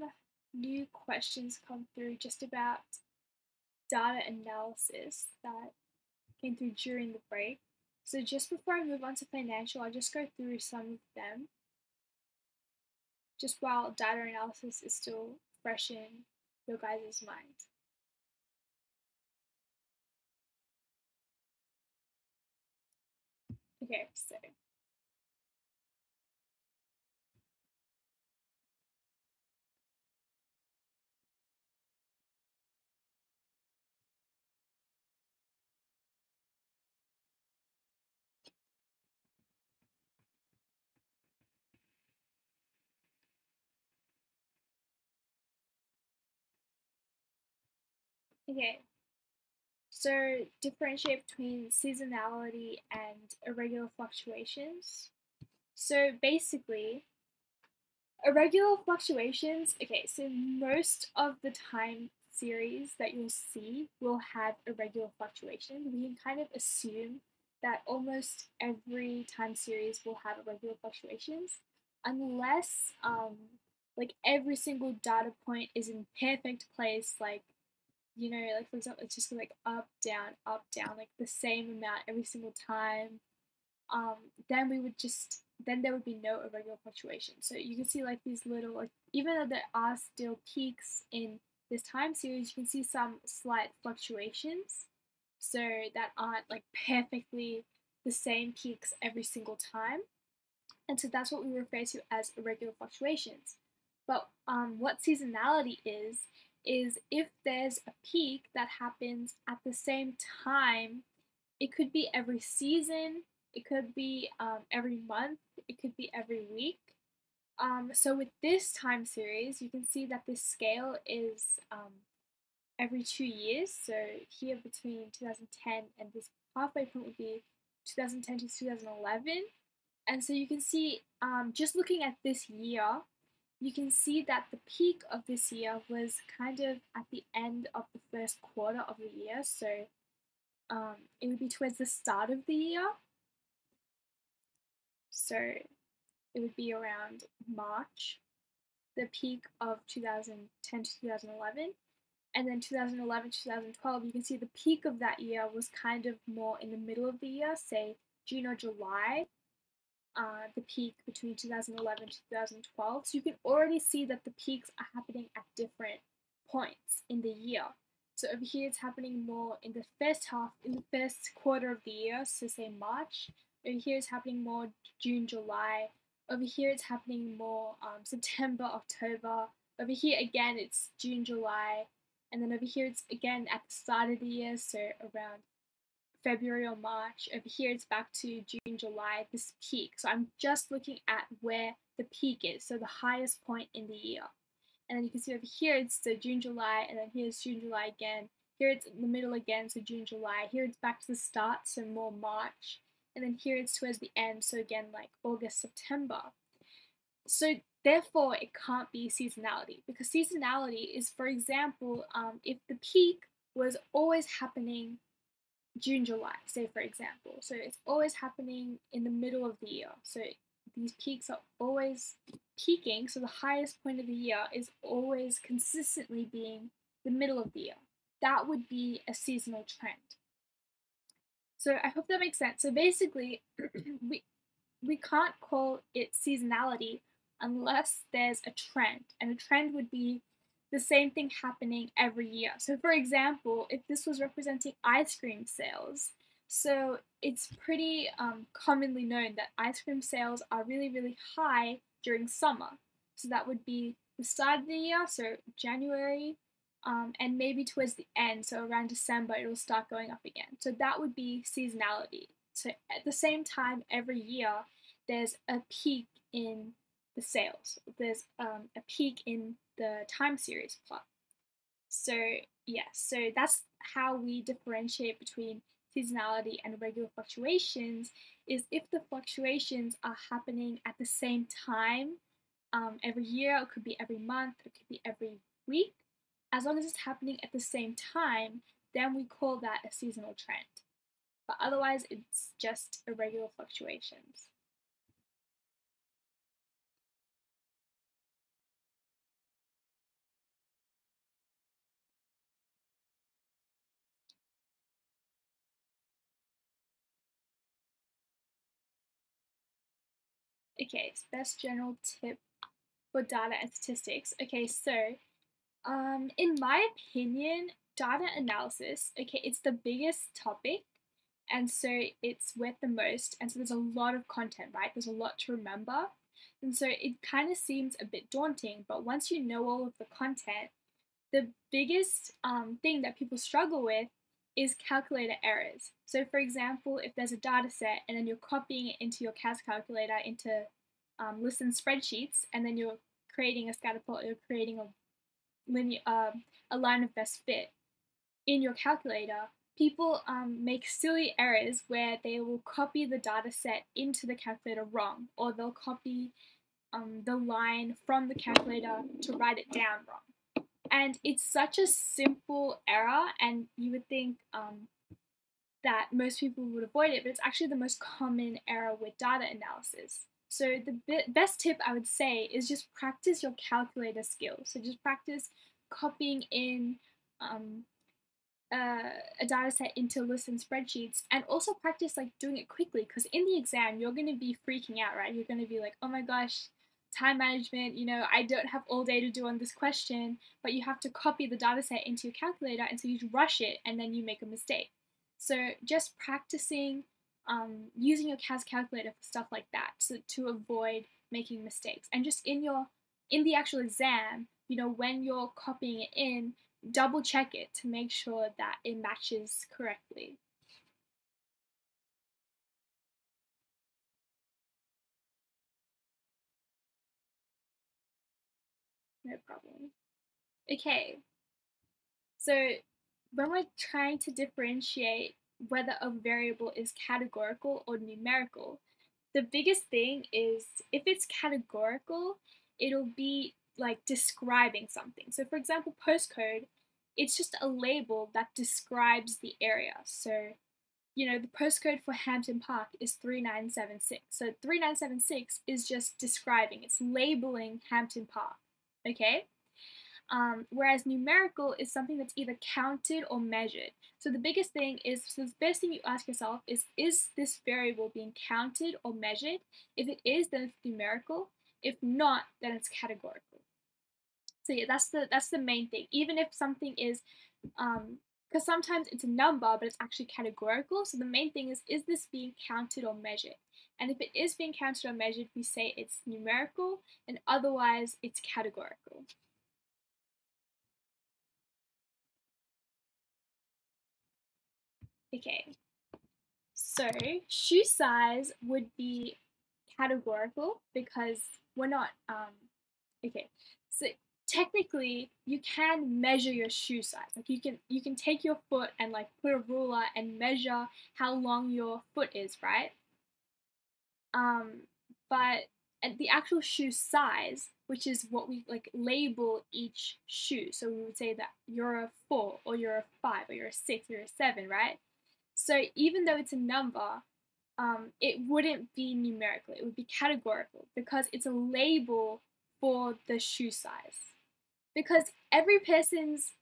new questions come through just about data analysis that came through during the break. So just before I move on to financial, I'll just go through some of them, just while data analysis is still fresh in your guys' mind. Okay, so okay, so differentiate between seasonality and irregular fluctuations. So basically, irregular fluctuations, okay, so most of the time series that you'll see will have irregular fluctuations. We can kind of assume that almost every time series will have irregular fluctuations, unless like every single data point is in perfect place, like like for example, it's just like up, down, like the same amount every single time. um, then we would just then there would be no irregular fluctuation. So you can see like these little, like even though there are still peaks in this time series, you can see some slight fluctuations. So that aren't like perfectly the same peaks every single time. And so that's what we refer to as irregular fluctuations. But what seasonality is if there's a peak that happens at the same time. It could be every season, it could be every month, it could be every week. So with this time series, you can see that this scale is every 2 years. So here between 2010 and this halfway point would be 2010 to 2011. And so you can see, just looking at this year, you can see that the peak of this year was kind of at the end of the first quarter of the year. So it would be towards the start of the year. So it would be around March, the peak of 2010 to 2011. And then 2011 to 2012, you can see the peak of that year was kind of more in the middle of the year, say June or July, the peak between 2011 to 2012. So you can already see that the peaks are happening at different points in the year. So over here, it's happening more in the first half, in the first quarter of the year, so say March. Over here, it's happening more June, July. Over here, it's happening more September, October. Over here, again, it's June, July. And then over here, it's again at the start of the year, so around February or March. Over here, it's back to June, July, this peak. So I'm just looking at where the peak is, so the highest point in the year. And then you can see over here, it's the June, July, and then here's June, July again. Here it's in the middle again, so June, July. Here it's back to the start, so more March. And then here it's towards the end, so again, like August, September. So therefore, it can't be seasonality, because seasonality is, for example, if the peak was always happening June, July, say for example. So it's always happening in the middle of the year. So these peaks are always peaking. So the highest point of the year is always consistently being the middle of the year. That would be a seasonal trend. So I hope that makes sense. So basically, we can't call it seasonality unless there's a trend, and a trend would be the same thing happening every year. So, for example, if this was representing ice cream sales, so it's pretty commonly known that ice cream sales are really, really high during summer. So that would be the start of the year, so January, and maybe towards the end, so around December, it will start going up again. So that would be seasonality. So at the same time, every year, there's a peak in the sales. There's a peak in the time series plot. So yeah, so that's how we differentiate between seasonality and regular fluctuations. Is if the fluctuations are happening at the same time every year, it could be every month, it could be every week. As long as it's happening at the same time, then we call that a seasonal trend. But otherwise, it's just irregular fluctuations. Okay, so best general tip for data and statistics. Okay, so in my opinion, data analysis, okay, it's the biggest topic, and so it's worth the most, and so there's a lot of content, right? There's a lot to remember, and so it kind of seems a bit daunting, but once you know all of the content, the biggest thing that people struggle with is calculator errors. So for example, if there's a data set and then you're copying it into your CAS calculator into listen spreadsheets, and then you're creating a scatter plot, you're creating a line of best fit in your calculator, people make silly errors where they will copy the data set into the calculator wrong, or they'll copy the line from the calculator to write it down wrong. And it's such a simple error, and you would think that most people would avoid it, but it's actually the most common error with data analysis. So the best tip I would say is just practice your calculator skills. So just practice copying in a data set into lists and spreadsheets, and also practice like doing it quickly, because in the exam you're going to be freaking out, right? You're going to be like, oh my gosh, time management, I don't have all day to do on this question, but you have to copy the data set into your calculator, and so you rush it and then you make a mistake. So just practicing using your CAS calculator for stuff like that, so to avoid making mistakes. And just in the actual exam, when you're copying it in, double check it to make sure that it matches correctly. No problem. Okay, so when we're trying to differentiate whether a variable is categorical or numerical, the biggest thing is if it's categorical, it'll be like describing something. So for example, postcode, it's just a label that describes the area. So, the postcode for Hampton Park is 3976. So 3976 is just describing, it's labeling Hampton Park, okay? Whereas numerical is something that's either counted or measured. So the biggest thing is, so the first thing you ask yourself is this variable being counted or measured? If it is, then it's numerical. If not, then it's categorical. So yeah, that's the main thing. Even if something is, because sometimes it's a number, but it's actually categorical. So the main thing is this being counted or measured? And if it is being counted or measured, we say it's numerical, and otherwise it's categorical. Okay, so shoe size would be categorical because we're not, okay, so technically you can measure your shoe size. Like you can take your foot and like put a ruler and measure how long your foot is, right? But at the actual shoe size, which is what we like label each shoe. So we would say that you're a 4 or you're a 5 or you're a 6 or you're a 7, right? So even though it's a number, it wouldn't be numerical. It would be categorical because it's a label for the shoe size. Because every person's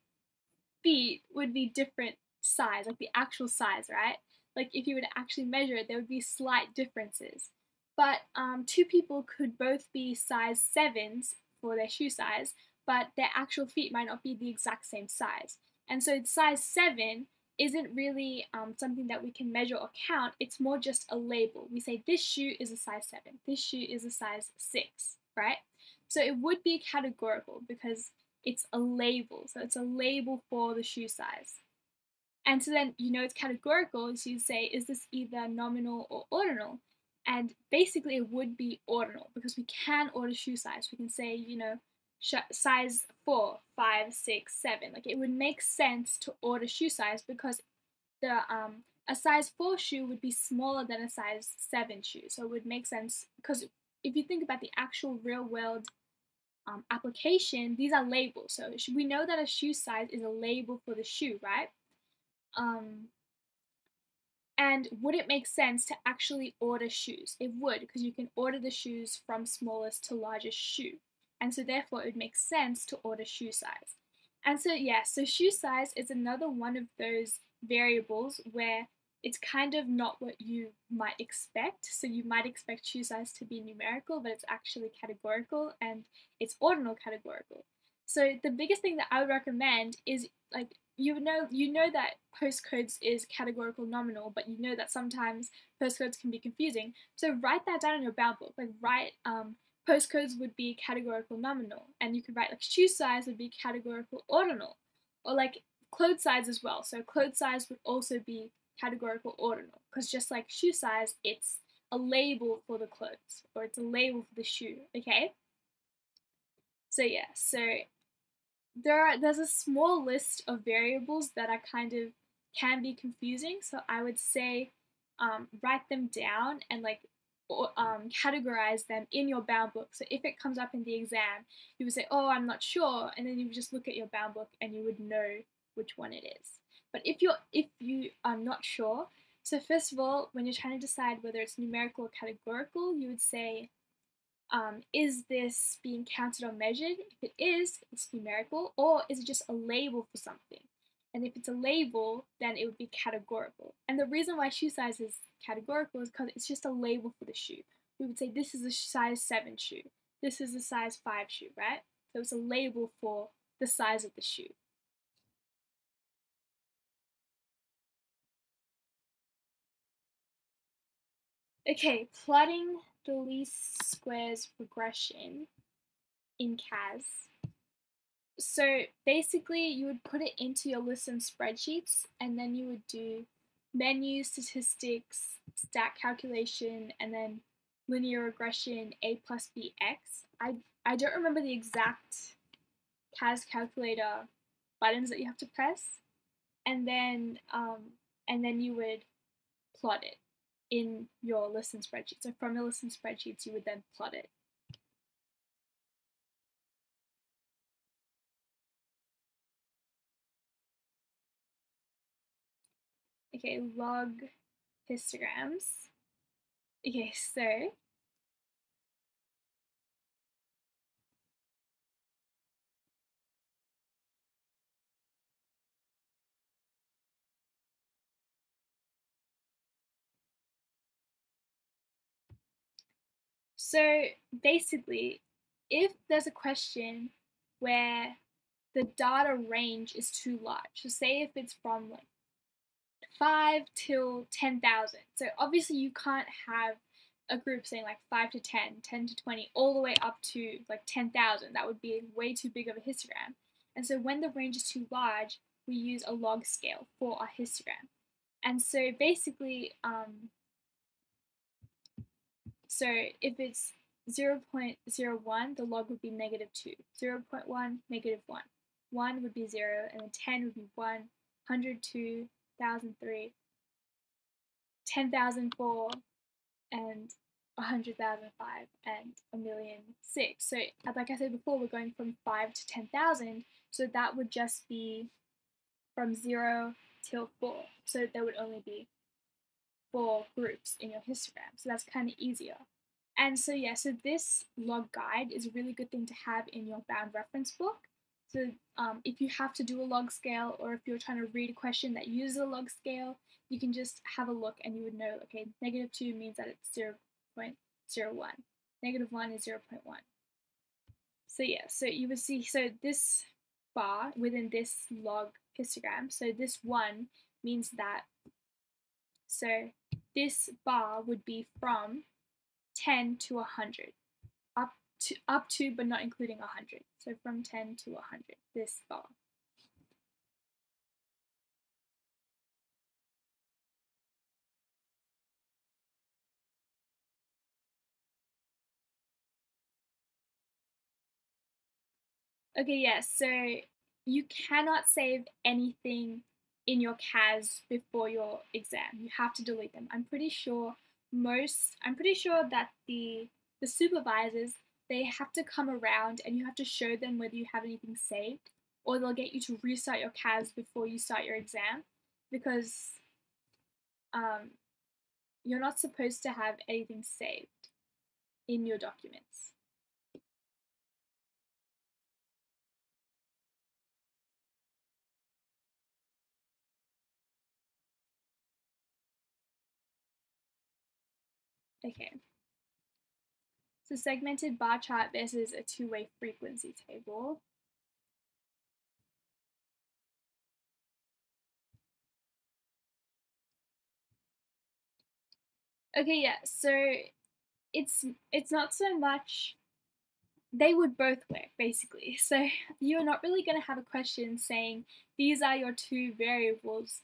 feet would be different size, like the actual size, right? Like if you were to actually measure it, there would be slight differences. But two people could both be size 7s for their shoe size, but their actual feet might not be the exact same size. And so size 7 isn't really something that we can measure or count. It's more just a label. We say this shoe is a size 7, this shoe is a size 6, right? So it would be categorical because it's a label. So it's a label for the shoe size. And so then it's categorical, so you say, is this either nominal or ordinal? And basically it would be ordinal because we can order shoe size. We can say, size 4, 5, 6, 7. Like it would make sense to order shoe size because a size 4 shoe would be smaller than a size 7 shoe. So it would make sense because if you think about the actual real world application, these are labels. So we know that a shoe size is a label for the shoe, right? And would it make sense to actually order shoes? It would, because you can order the shoes from smallest to largest shoe. And so therefore it would make sense to order shoe size. And so yeah, so shoe size is another one of those variables where it's kind of not what you might expect. So you might expect shoe size to be numerical, but it's actually categorical, and it's ordinal categorical. So the biggest thing that I would recommend is, like, you know that postcodes is categorical nominal, but you know that sometimes postcodes can be confusing. So write that down in your bound book. Like, write postcodes would be categorical nominal, and you could write like shoe size would be categorical ordinal, or like clothes size as well. So clothes size would also be categorical ordinal, because just like shoe size, it's a label for the clothes, or it's a label for the shoe. Okay. So yeah, so there's a small list of variables that are kind of can be confusing. So I would say write them down and like categorize them in your bound book. So if it comes up in the exam, you would say, "Oh, I'm not sure," and then you would just look at your bound book and you would know which one it is. But if you are not sure, so first of all, when you're trying to decide whether it's numerical or categorical, you would say, is this being counted or measured? If it is, it's numerical, or is it just a label for something? And if it's a label, then it would be categorical. And the reason why shoe size is categorical is because it's just a label for the shoe. We would say this is a size 7 shoe, this is a size 5 shoe, right? So it's a label for the size of the shoe. Okay, plotting the least squares regression in CAS. So basically, you would put it into your listen spreadsheets, and then you would do menu, statistics, stat calculation, and then linear regression, A plus B X. I don't remember the exact CAS calculator buttons that you have to press, and then you would plot it in your listen spreadsheet. So from your listen spreadsheets, you would then plot it. Okay, log histograms. Okay, so basically, if there's a question where the data range is too large, so say if it's from like 5 till 10,000, so obviously you can't have a group saying like 5 to 10, 10 to 20, all the way up to like 10,000. That would be way too big of a histogram. And so when the range is too large, we use a log scale for our histogram. And so basically, so if it's 0.01, the log would be -2. 0.1, -1. 1 would be 0, and then 10 would be 1, 102, 1,003, 10,004, and 100,005, and 1,000,006. So, like I said before, we're going from 5 to 10,000, so that would just be from 0 till 4. So there would only be 4 groups in your histogram. So that's kind of easier. And so yeah, so this log guide is a really good thing to have in your bound reference book. So if you have to do a log scale, or if you're trying to read a question that uses a log scale, you can just have a look and you would know, okay, -2 means that it's 0.01. -1 is 0.1. So yeah, so you would see, so this bar within this log histogram, so this 1 means that, so this bar would be from 10 to 100, up to but not including 100. So from 10 to 100, this bar. Okay, yeah, so you cannot save anything in your CAS before your exam. You have to delete them. I'm pretty sure that the supervisors, they have to come around and you have to show them whether you have anything saved, or they'll get you to restart your CAS before you start your exam, because um, you're not supposed to have anything saved in your documents. Okay. So segmented bar chart versus a two-way frequency table. Okay, yeah, so it's not so much, they would both work basically. So you're not really going to have a question saying these are your two variables.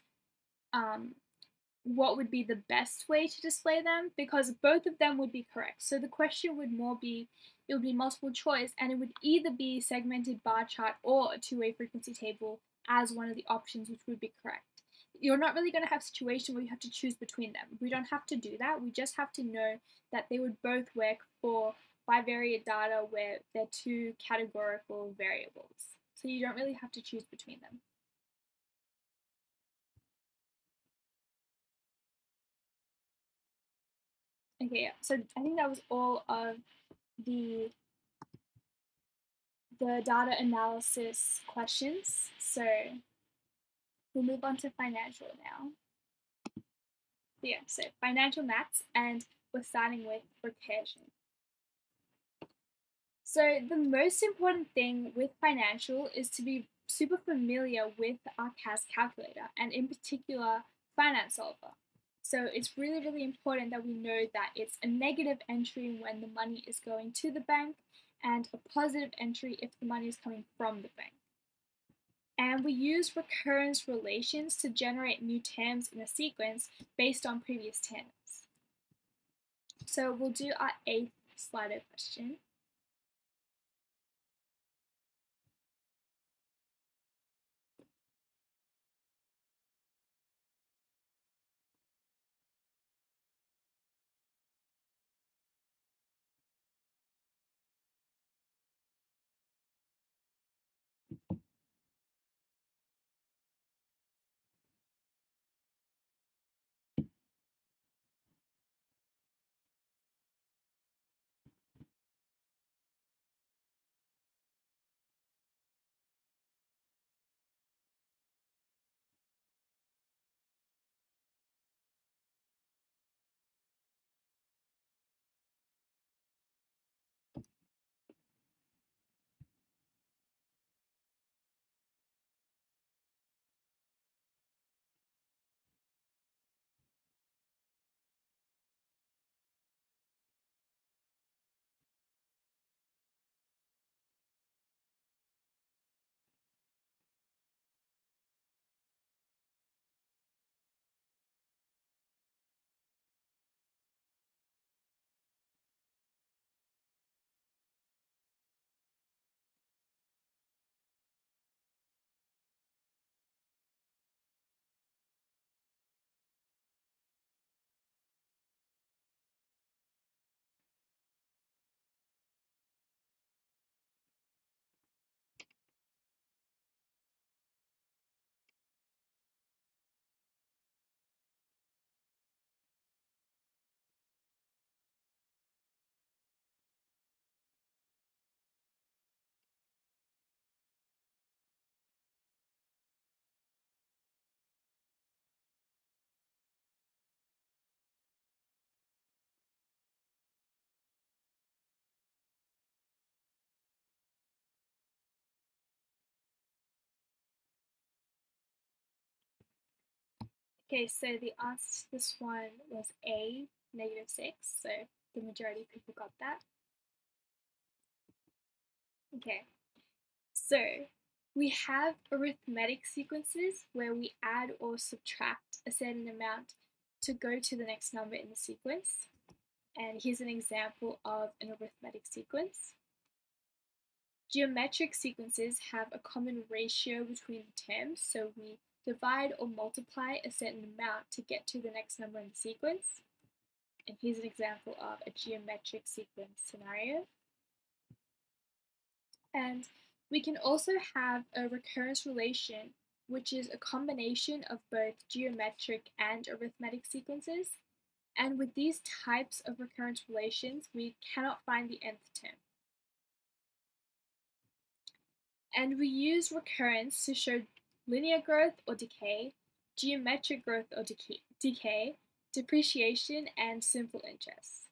What would be the best way to display them, because both of them would be correct. So the question would more be, it would be multiple choice, and it would either be segmented bar chart or a two-way frequency table as one of the options, which would be correct. You're not really going to have a situation where you have to choose between them. We don't have to do that. We just have to know that they would both work for bivariate data where they're two categorical variables. So you don't really have to choose between them. Okay, yeah. So I think that was all of the data analysis questions. So we'll move on to financial now. Yeah, so financial maths, and we're starting with recursion. So the most important thing with financial is to be super familiar with our CAS calculator, and in particular, finance solver. So it's really, really important that we know that it's a negative entry when the money is going to the bank, and a positive entry if the money is coming from the bank. And we use recurrence relations to generate new terms in a sequence based on previous terms. So we'll do our 8th Slido question. Okay, so the answer to this one was A, -6, so the majority of people got that. Okay, so we have arithmetic sequences where we add or subtract a certain amount to go to the next number in the sequence. And here's an example of an arithmetic sequence. Geometric sequences have a common ratio between the terms, so we divide or multiply a certain amount to get to the next number in the sequence. And here's an example of a geometric sequence scenario. And we can also have a recurrence relation, which is a combination of both geometric and arithmetic sequences. And with these types of recurrence relations, we cannot find the nth term. And we use recurrence to show linear growth or decay, geometric growth or decay, depreciation, and simple interest.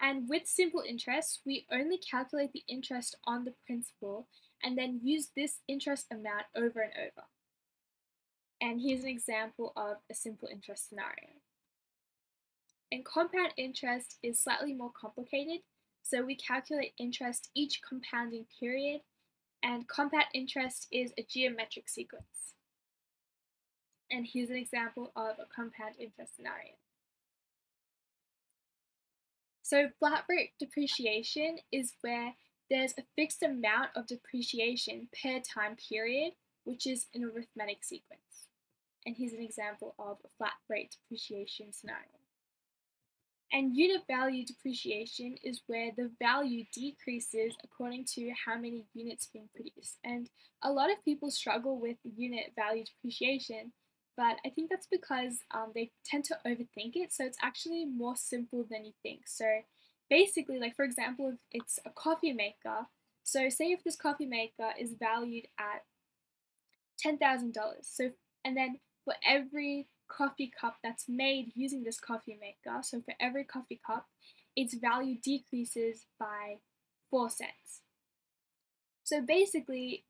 And with simple interest, we only calculate the interest on the principal and then use this interest amount over and over. And here's an example of a simple interest scenario. And compound interest is slightly more complicated, so we calculate interest each compounding period, and compound interest is a geometric sequence. And here's an example of a compound interest scenario. So flat rate depreciation is where there's a fixed amount of depreciation per time period, which is an arithmetic sequence. And here's an example of a flat rate depreciation scenario. And unit value depreciation is where the value decreases according to how many units being produced. And a lot of people struggle with unit value depreciation, but I think that's because they tend to overthink it. So it's actually more simple than you think. So basically, like for example, if it's a coffee maker, so say if this coffee maker is valued at $10,000. And then for every coffee cup that's made using this coffee maker, so for every coffee cup, its value decreases by 4 cents. So basically,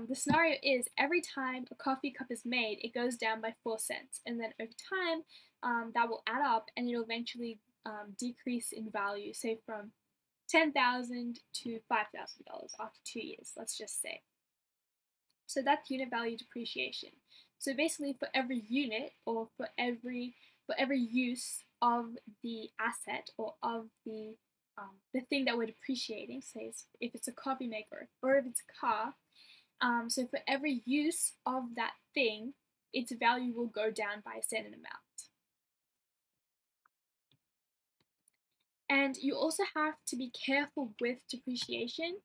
the scenario is every time a coffee cup is made, it goes down by 4 cents. And then over time, that will add up and it'll eventually decrease in value, say from $10,000 to $5,000 after 2 years, let's just say. So that's unit value depreciation. So basically, for every unit or for every use of the asset or of the thing that we're depreciating, say if it's a coffee maker or if it's a car, so for every use of that thing, its value will go down by a certain amount. And you also have to be careful with depreciation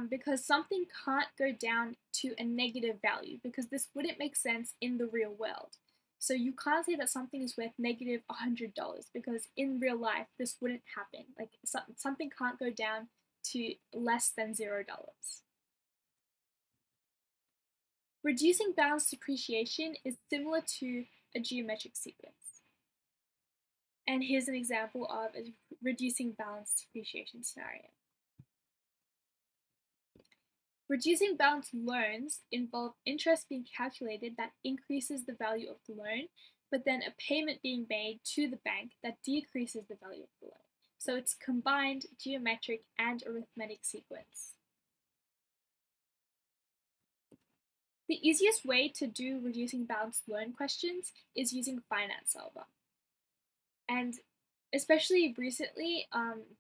because something can't go down to a negative value because this wouldn't make sense in the real world. So you can't say that something is worth negative $100 because in real life this wouldn't happen. Like something can't go down to less than $0. Reducing balance depreciation is similar to a geometric sequence. And here's an example of a reducing balance depreciation scenario. Reducing balance loans involve interest being calculated that increases the value of the loan, but then a payment being made to the bank that decreases the value of the loan. So it's combined geometric and arithmetic sequence. The easiest way to do reducing balance loan questions is using Finance Solver. And especially recently,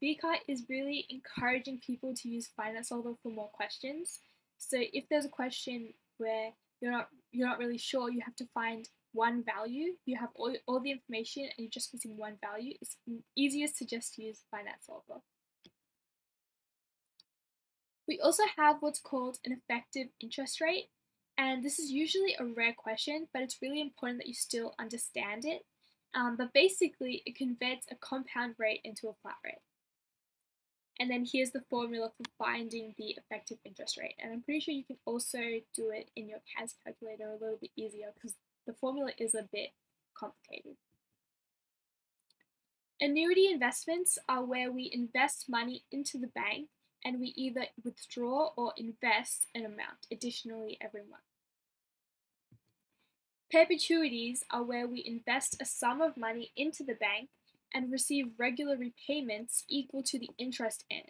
VCAT is really encouraging people to use Finance Solver for more questions. So if there's a question where you're not really sure, you have to find one value, you have all the information and you're just missing one value, it's easiest to just use Finance Solver. We also have what's called an effective interest rate, and this is usually a rare question, but it's really important that you still understand it. But basically, it converts a compound rate into a flat rate. And then here's the formula for finding the effective interest rate. And I'm pretty sure you can also do it in your CAS calculator a little bit easier because the formula is a bit complicated. Annuity investments are where we invest money into the bank and we either withdraw or invest an amount additionally every month. Perpetuities are where we invest a sum of money into the bank and receive regular repayments equal to the interest earned.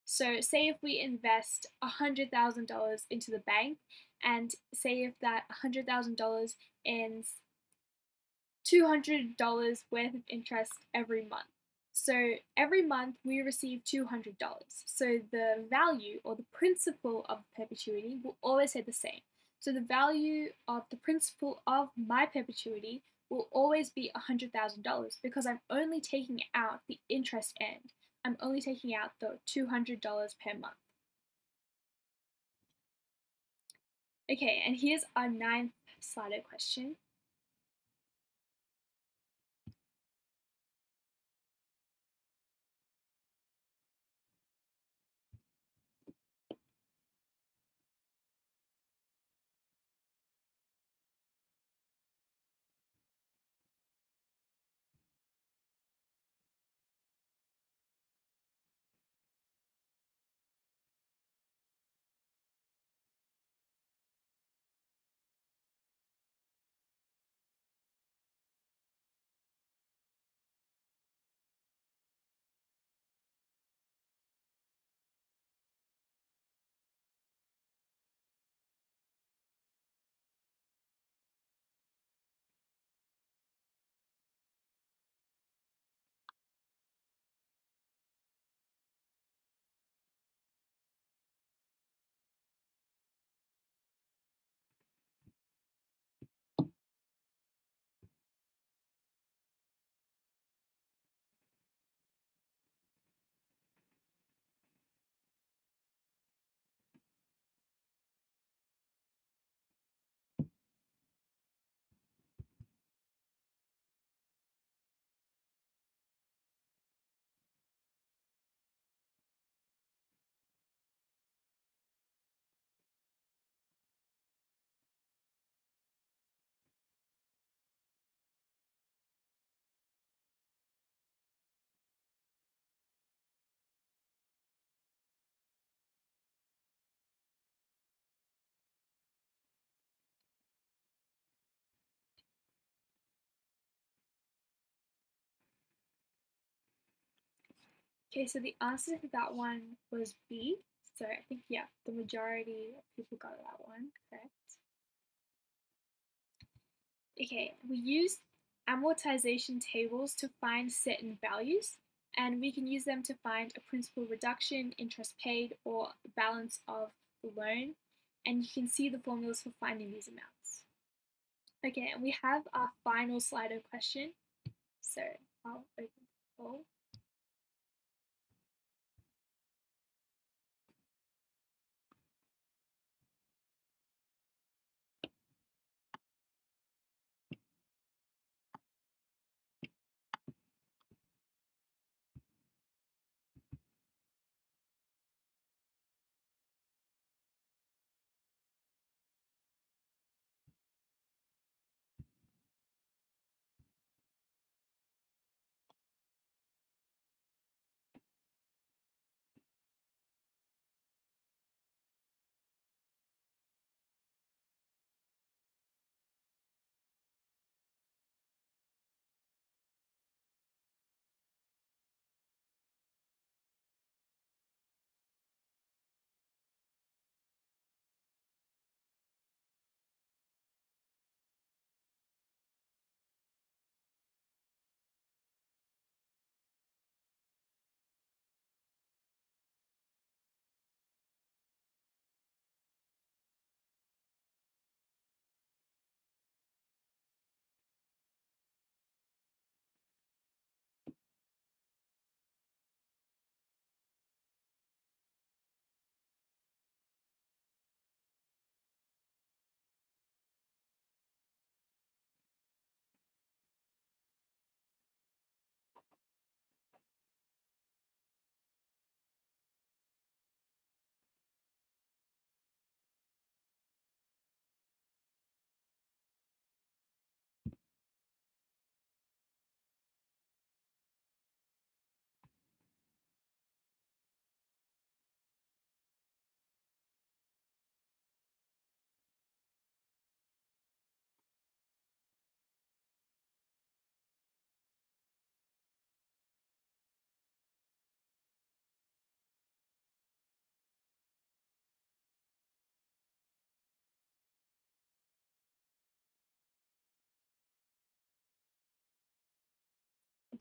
So say if we invest $100,000 into the bank and say if that $100,000 earns $200 worth of interest every month. So every month we receive $200. So the value or the principal of perpetuity will always stay the same. So the value of the principal of my perpetuity will always be $100,000 because I'm only taking out the interest earned. I'm only taking out the $200 per month. Okay, and here's our 9th Slido question. Okay, so the answer to that one was B. So I think, yeah, the majority of people got that one correct. Okay, we use amortization tables to find certain values, and we can use them to find a principal reduction, interest paid, or balance of the loan, and you can see the formulas for finding these amounts. Okay, and we have our final Slido question, so I'll open the poll.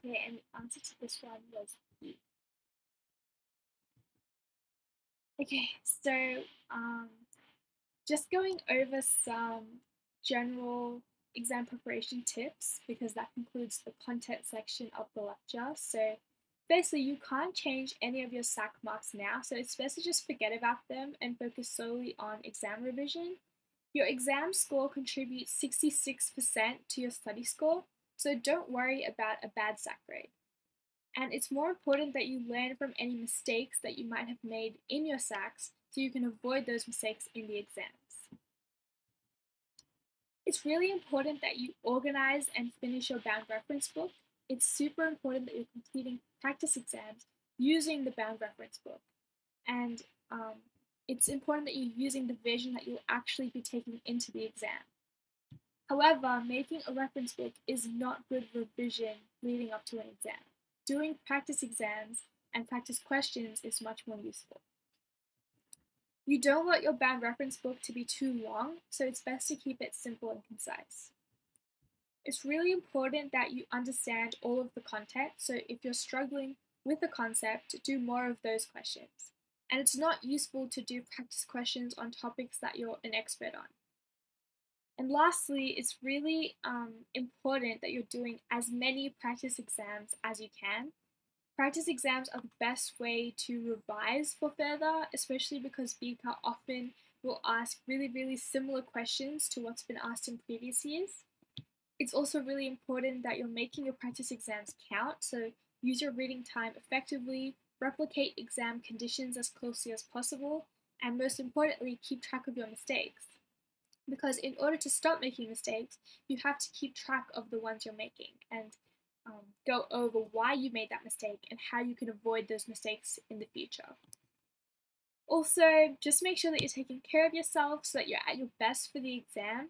Okay, and the answer to this one was B. Okay, so just going over some general exam preparation tips because that concludes the content section of the lecture. So basically you can't change any of your SAC marks now, so it's best to just forget about them and focus solely on exam revision. Your exam score contributes 66% to your study score, so don't worry about a bad SAC grade. And it's more important that you learn from any mistakes that you might have made in your SACs so you can avoid those mistakes in the exams. It's really important that you organize and finish your bound reference book. It's super important that you're completing practice exams using the bound reference book. And it's important that you're using the version that you'll actually be taking into the exam. However, making a reference book is not good revision leading up to an exam. Doing practice exams and practice questions is much more useful. You don't want your bound reference book to be too long, so it's best to keep it simple and concise. It's really important that you understand all of the content, so if you're struggling with the concept, do more of those questions. And it's not useful to do practice questions on topics that you're an expert on. And lastly, it's really important that you're doing as many practice exams as you can. Practice exams are the best way to revise for further, especially because VCA often will ask really similar questions to what's been asked in previous years. It's also really important that you're making your practice exams count, so use your reading time effectively, replicate exam conditions as closely as possible, and most importantly, keep track of your mistakes. Because in order to stop making mistakes, you have to keep track of the ones you're making and go over why you made that mistake and how you can avoid those mistakes in the future. Also, just make sure that you're taking care of yourself so that you're at your best for the exam.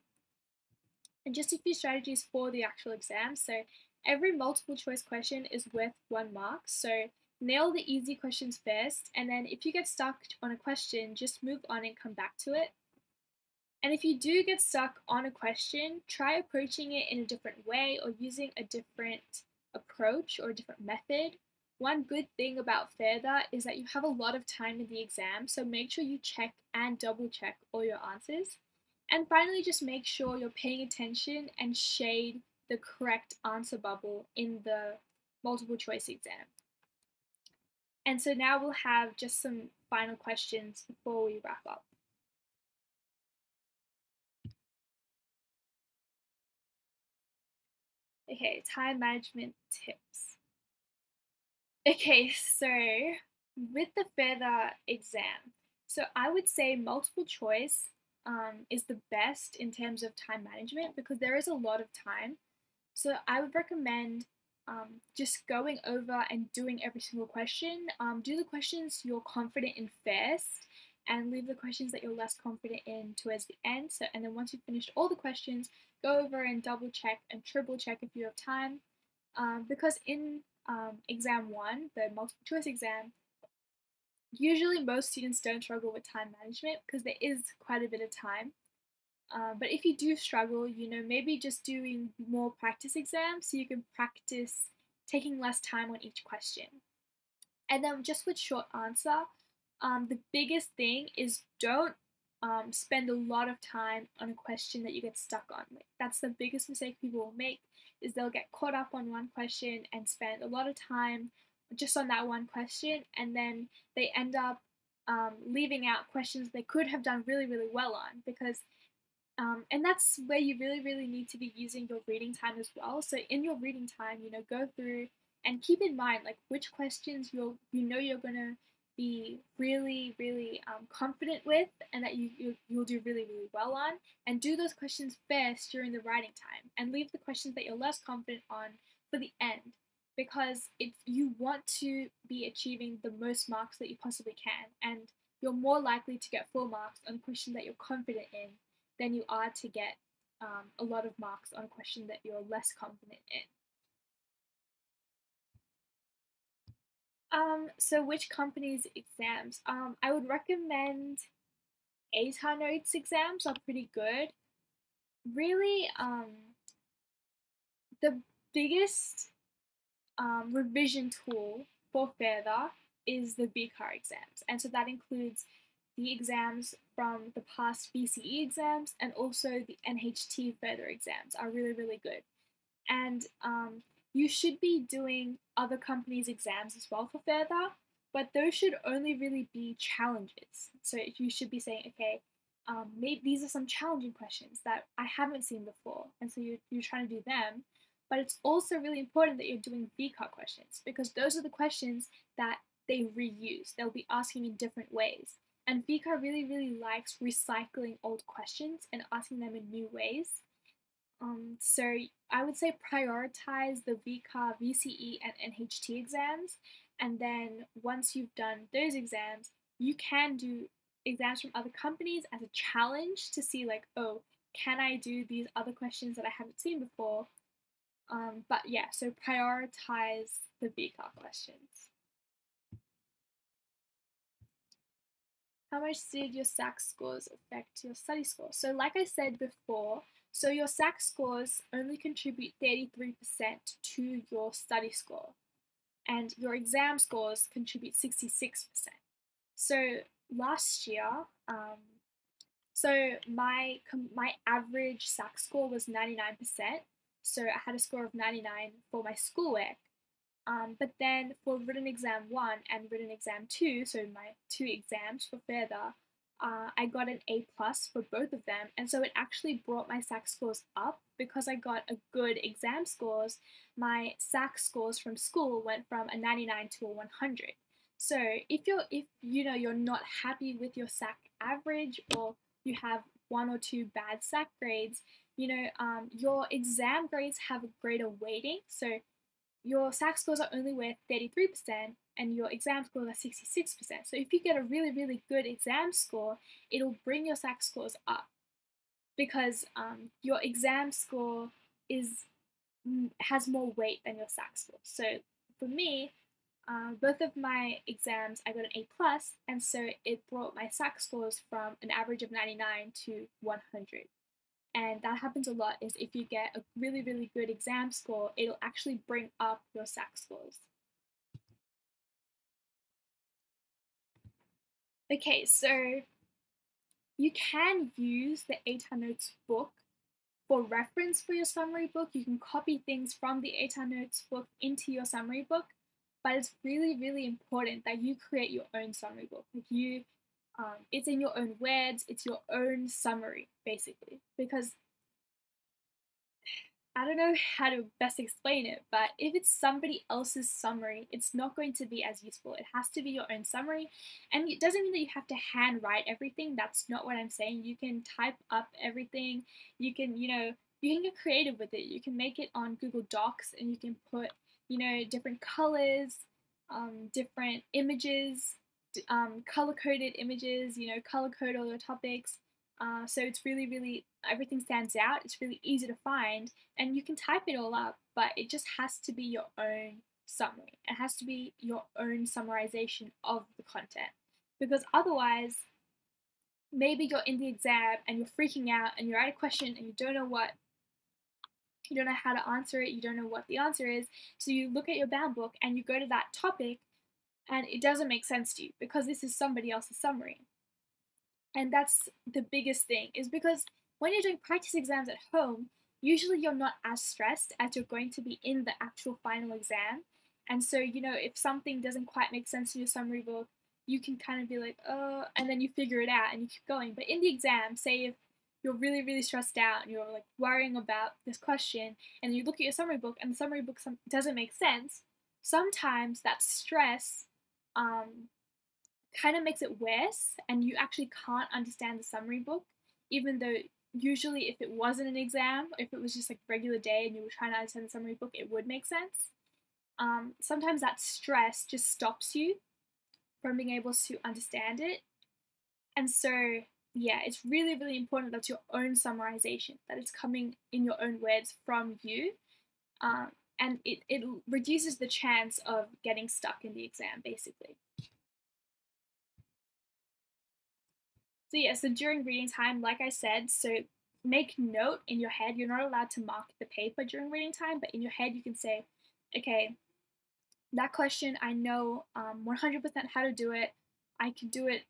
And just a few strategies for the actual exam. So every multiple choice question is worth 1 mark. So nail the easy questions first, and then if you get stuck on a question, just move on and come back to it. And if you do get stuck on a question, try approaching it in a different way or using a different approach or a different method. One good thing about Further is that you have a lot of time in the exam, so make sure you check and double check all your answers. And finally, just make sure you're paying attention and shade the correct answer bubble in the multiple choice exam. And so now we'll have just some final questions before we wrap up. Okay, time management tips. Okay, so with the Further exam, so I would say multiple choice is the best in terms of time management because there is a lot of time. So I would recommend just going over and doing every single question. Do the questions you're confident in first and leave the questions that you're less confident in towards the end. So, and then once you've finished all the questions, go over and double check and triple check if you have time. Because in exam one, the multiple choice exam, usually most students don't struggle with time management because there is quite a bit of time. But if you do struggle, maybe just doing more practice exams so you can practice taking less time on each question. And then just with short answer, the biggest thing is don't spend a lot of time on a question that you get stuck on. Like, that's the biggest mistake people will make is they'll get caught up on one question and spend a lot of time just on that one question, and then they end up leaving out questions they could have done really, really well on because and that's where you really, really need to be using your reading time as well. So in your reading time, go through and keep in mind like which questions you're gonna be really, really confident with, and that you'll do really, really well on. And do those questions first during the writing time, and leave the questions that you're less confident on for the end, because you want to be achieving the most marks that you possibly can, and you're more likely to get full marks on a question that you're confident in than you are to get a lot of marks on a question that you're less confident in. So which company's exams? I would recommend ATAR Notes exams are pretty good. Really, the biggest revision tool for Further is the VCAR exams, and so that includes the exams from the past VCE exams, and also the NHT Further exams are really, really good. And you should be doing other companies' exams as well for Further, but those should only really be challenges. So you should be saying, okay, maybe these are some challenging questions that I haven't seen before, and so you're trying to do them. But it's also really important that you're doing VCAR questions, because those are the questions that they reuse. They'll be asking in different ways. And VCAR really, really likes recycling old questions and asking them in new ways. So I would say prioritize the VCAR, VCE, and NHT exams, and then once you've done those exams, you can do exams from other companies as a challenge to see like, oh, can I do these other questions that I haven't seen before? But yeah, so prioritize the VCAR questions. How much did your SAC scores affect your study score? So like I said before, so your SAC scores only contribute 33% to your study score, and your exam scores contribute 66%. So last year, so my average SAC score was 99%. So I had a score of 99 for my schoolwork. But then for written exam 1 and written exam 2, so my 2 exams for Further, I got an A plus for both of them, and so it actually brought my SAC scores up because I got a good exam scores. My SAC scores from school went from a 99 to a 100. So if you're not happy with your SAC average, or you have 1 or 2 bad SAC grades, your exam grades have a greater weighting. So your SAC scores are only worth 33% and your exam scores are 66%. So if you get a really, really good exam score, it'll bring your SAC scores up because your exam score has more weight than your SAC score. So for me, both of my exams I got an A plus, and so it brought my SAC scores from an average of 99 to 100. And that happens a lot is if you get a really, really good exam score, it'll actually bring up your SAC scores. Okay, so you can use the ATAR Notes book for reference for your summary book. You can copy things from the ATAR Notes book into your summary book, but it's really, really important that you create your own summary book. Like it's in your own words, it's your own summary, basically, because I don't know how to best explain it, but if it's somebody else's summary, it's not going to be as useful. It has to be your own summary, and it doesn't mean that you have to handwrite everything. That's not what I'm saying. You can type up everything. You can, you can get creative with it. You can make it on Google Docs, and you can put, different colors, different images, color-coded images, color code all your topics. So it's really, really, everything stands out. It's really easy to find, and you can type it all up, but it just has to be your own summary. It has to be your own summarization of the content, because otherwise, maybe you're in the exam and you're freaking out and you're at a question and you don't know how to answer it, you don't know what the answer is, so you look at your band book and you go to that topic and it doesn't make sense to you because this is somebody else's summary. And that's the biggest thing, is because when you're doing practice exams at home, usually you're not as stressed as you're going to be in the actual final exam. And so, if something doesn't quite make sense in your summary book, you can kind of be like, oh, and then you figure it out and you keep going. But in the exam, say if you're really, really stressed out and you're like worrying about this question, and you look at your summary book and the summary book doesn't make sense, sometimes that stress kind of makes it worse, and you actually can't understand the summary book, even though usually if it wasn't an exam, if it was just like regular day and you were trying to understand the summary book, it would make sense. Sometimes that stress just stops you from being able to understand it. And so, yeah, it's really, really important that's your own summarization, that it's coming in your own words from you. And it reduces the chance of getting stuck in the exam, basically. So yeah, so during reading time, like I said, so make note in your head. You're not allowed to mark the paper during reading time, but in your head you can say, okay, that question I know 100% how to do it. I can do it.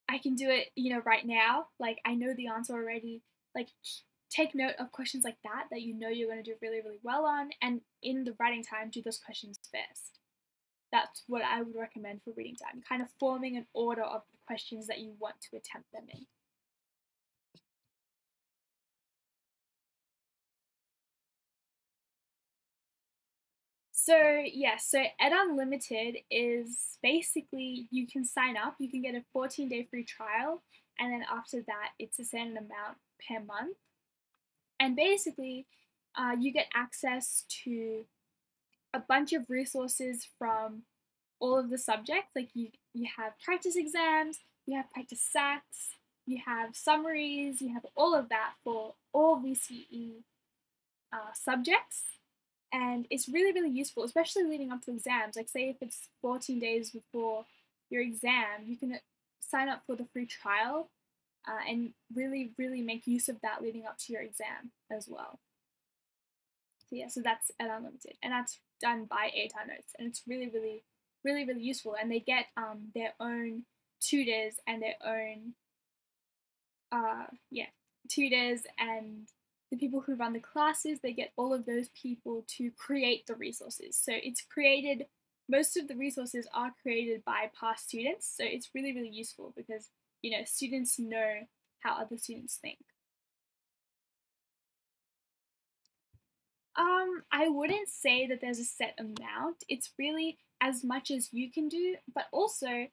I can do it, right now. Like I know the answer already. Like take note of questions like that you know you're going to do really, really well on, and in the writing time, do those questions first. That's what I would recommend for reading time, kind of forming an order of the questions that you want to attempt them in. So yeah, so Ed Unlimited is basically you can sign up, you can get a 14-day free trial, and then after that it's a certain amount per month. And basically, you get access to a bunch of resources from all of the subjects. Like you have practice exams, you have practice SACs, you have summaries, you have all of that for all VCE subjects. And it's really, really useful, especially leading up to exams. Like say if it's 14 days before your exam, you can sign up for the free trial and really, really make use of that leading up to your exam as well. So yeah, so that's at Unlimited, and that's done by ATAR Notes, and it's really, really, really, really useful. And they get their own tutors and their own tutors, and the people who run the classes, they get all of those people to create the resources. So it's created, most of the resources are created by past students, so it's really, really useful because students know how other students think. I wouldn't say that there's a set amount. It's really as much as you can do, but also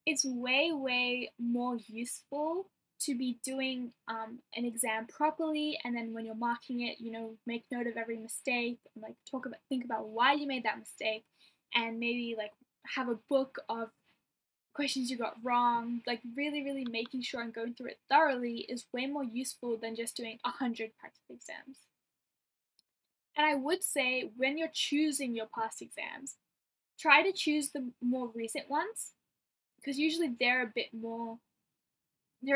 it's way, way more useful to be doing an exam properly, and then when you're marking it, make note of every mistake and like think about why you made that mistake, and maybe like have a book of questions you got wrong. Like really, really making sure and going through it thoroughly is way more useful than just doing 100 practice exams. And I would say when you're choosing your past exams, try to choose the more recent ones because usually they're a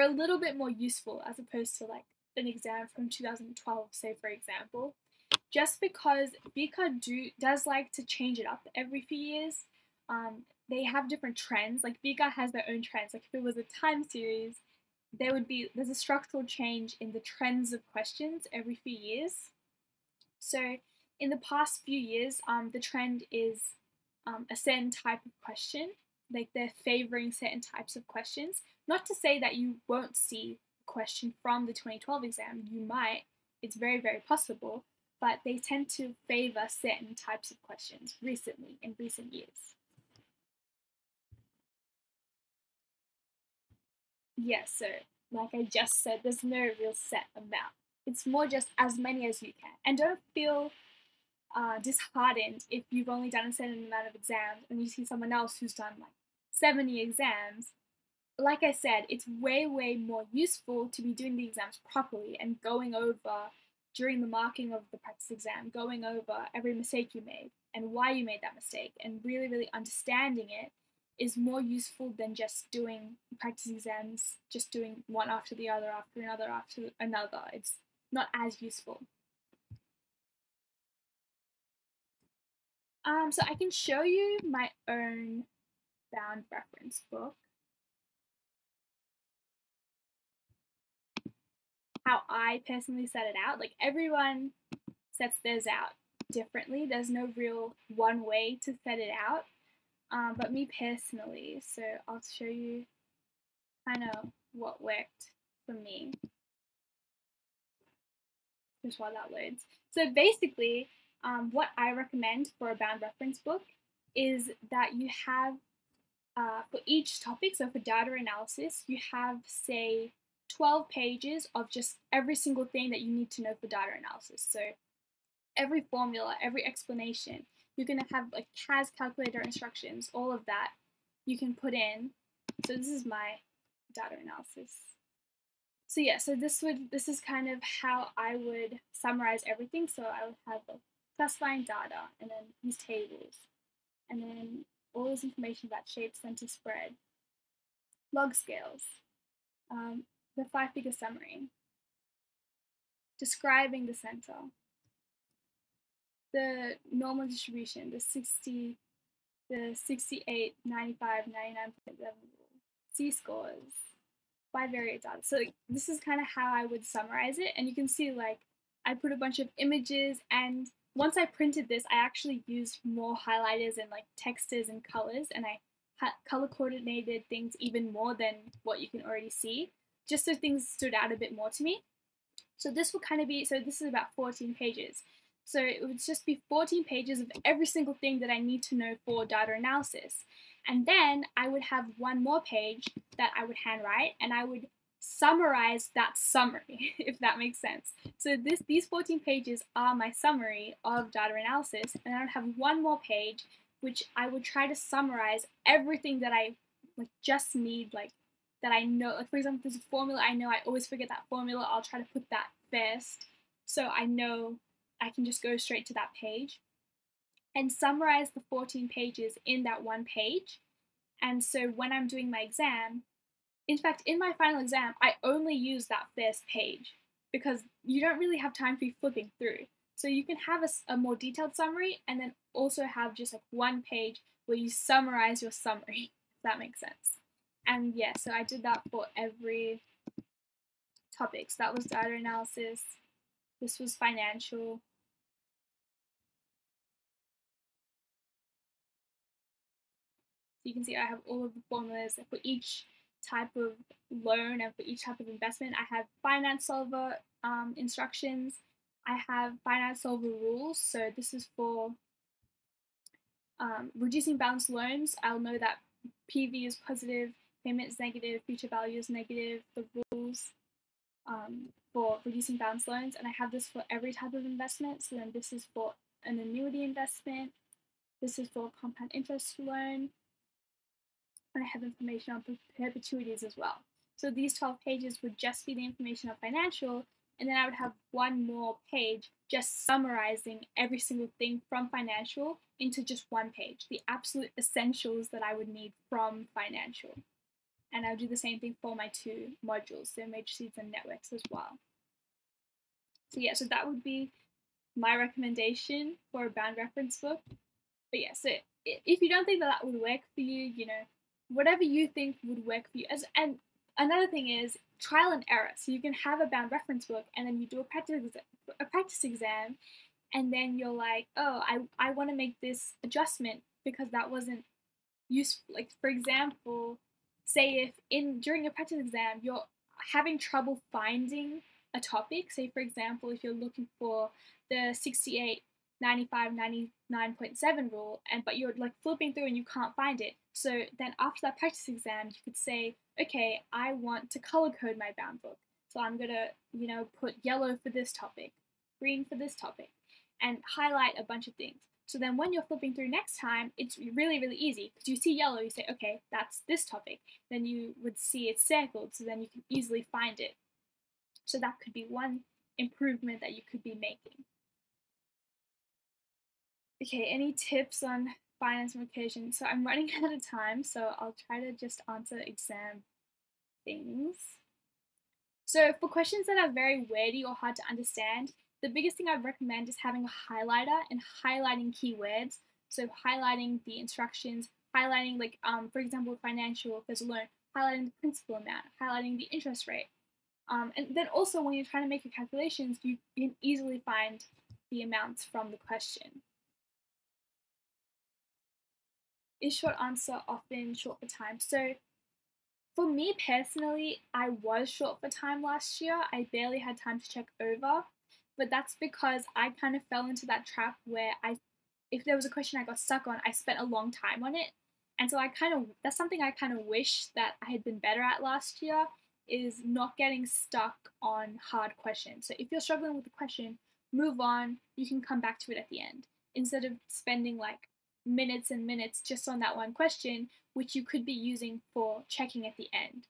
little bit more useful as opposed to like an exam from 2012, say for example. Just because does like to change it up every few years. They have different trends. Like VCA has their own trends. Like if it was a time series, there's a structural change in the trends of questions every few years. So in the past few years, the trend is a certain type of question. Like they're favoring certain types of questions. Not to say that you won't see a question from the 2012 exam. You might. It's very, very possible. But they tend to favor certain types of questions recently, in recent years. Yes, so like I just said, there's no real set amount. It's more just as many as you can. And don't feel disheartened if you've only done a certain amount of exams and you see someone else who's done like 70 exams. Like I said, it's way, way more useful to be doing the exams properly and going over during the marking of the practice exam, going over every mistake you made and why you made that mistake and really, really understanding it is more useful than just doing practice exams, just doing one after the other, after another, after another. It's not as useful. So I can show you my own bound reference book. How I personally set it out. Like everyone sets theirs out differently. There's no real one way to set it out. But me personally, so I'll show you kind of what worked for me. Just while that loads. So basically, what I recommend for a bound reference book is that you have, for each topic, so for data analysis, you have, say, 12 pages of just every single thing that you need to know for data analysis. So every formula, every explanation, you're going to have like CAS calculator instructions, all of that you can put in. So this is my data analysis. So yeah, so this is kind of how I would summarize everything. So I would have like classifying data and then these tables and then all this information about shape, center, spread, log scales, the 5-figure summary, describing the center, the normal distribution, the 60, the 68, 95, 99.7 rule, C-scores, bivariate data. So like, this is kind of how I would summarize it. And you can see like I put a bunch of images, and once I printed this, I actually used more highlighters and like textures and colors, and I color coordinated things even more than what you can already see, just so things stood out a bit more to me. So this will kind of be, so this is about 14 pages. So it would just be 14 pages of every single thing that I need to know for data analysis. And then I would have one more page that I would handwrite, and I would summarize that summary, if that makes sense. So these 14 pages are my summary of data analysis, and I would have one more page which I would try to summarize everything that I like just need, like that I know. Like for example, there's a formula I know, I always forget that formula. I'll try to put that first, so I know I can just go straight to that page and summarize the 14 pages in that one page. And so when I'm doing my exam, in fact, in my final exam, I only use that first page because you don't really have time to be flipping through. So you can have a more detailed summary and then also have just like one page where you summarize your summary, if that makes sense. And yeah, so I did that for every topic. So that was data analysis. This was financial. So you can see I have all of the formulas for each type of loan and for each type of investment. I have finance solver instructions. I have finance solver rules. So this is for reducing balance loans. I'll know that PV is positive, payment is negative, future value is negative, the rules for reducing balance loans. And I have this for every type of investment. So then this is for an annuity investment. This is for compound interest loan. And I have information on perpetuities as well. So these 12 pages would just be the information of financial, and then I would have one more page just summarizing every single thing from financial into just one page, the absolute essentials that I would need from financial. And I'll do the same thing for my two modules, so matrices and networks as well. So yeah, so that would be my recommendation for a bound reference book. But yeah, so if you don't think that that would work for you, you know, whatever you think would work for you. And another thing is trial and error. So you can have a bound reference book, and then you do a practice exam, and then you're like, oh, I want to make this adjustment because that wasn't useful. Like for example, say if during a practice exam you're having trouble finding a topic, say for example if you're looking for the 68 95 99.7 rule, but you're like flipping through and you can't find it, so then after that practice exam you could say, okay, I want to color code my bound book, so I'm gonna, you know, put yellow for this topic, green for this topic, and highlight a bunch of things. So then when you're flipping through next time, it's really, really easy because you see yellow, you say, okay, that's this topic. Then you would see it circled, so then you can easily find it. So that could be one improvement that you could be making. Okay, any tips on finance multiplication? So I'm running out of time, so I'll try to just answer exam things. So for questions that are very wordy or hard to understand, the biggest thing I'd recommend is having a highlighter and highlighting keywords. So highlighting the instructions, highlighting like for example financial, if there's a loan, highlighting the principal amount, highlighting the interest rate. And then also when you're trying to make your calculations, you can easily find the amounts from the question. Is short answer often short for time? So for me personally, I was short for time last year. I barely had time to check over, but that's because I kind of fell into that trap where if there was a question I got stuck on, I spent a long time on it. And so that's something I kind of wish that I had been better at last year, is not getting stuck on hard questions. So if you're struggling with the question, move on, you can come back to it at the end. Instead of spending like minutes and minutes just on that one question, which you could be using for checking at the end.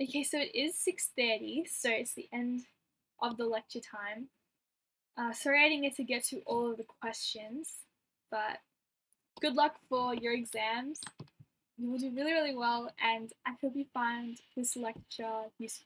Okay, so it is 6:30, so it's the end of the lecture time. Sorry I didn't get to get to all of the questions, but good luck for your exams. You will do really, really well, and I hope you find this lecture useful.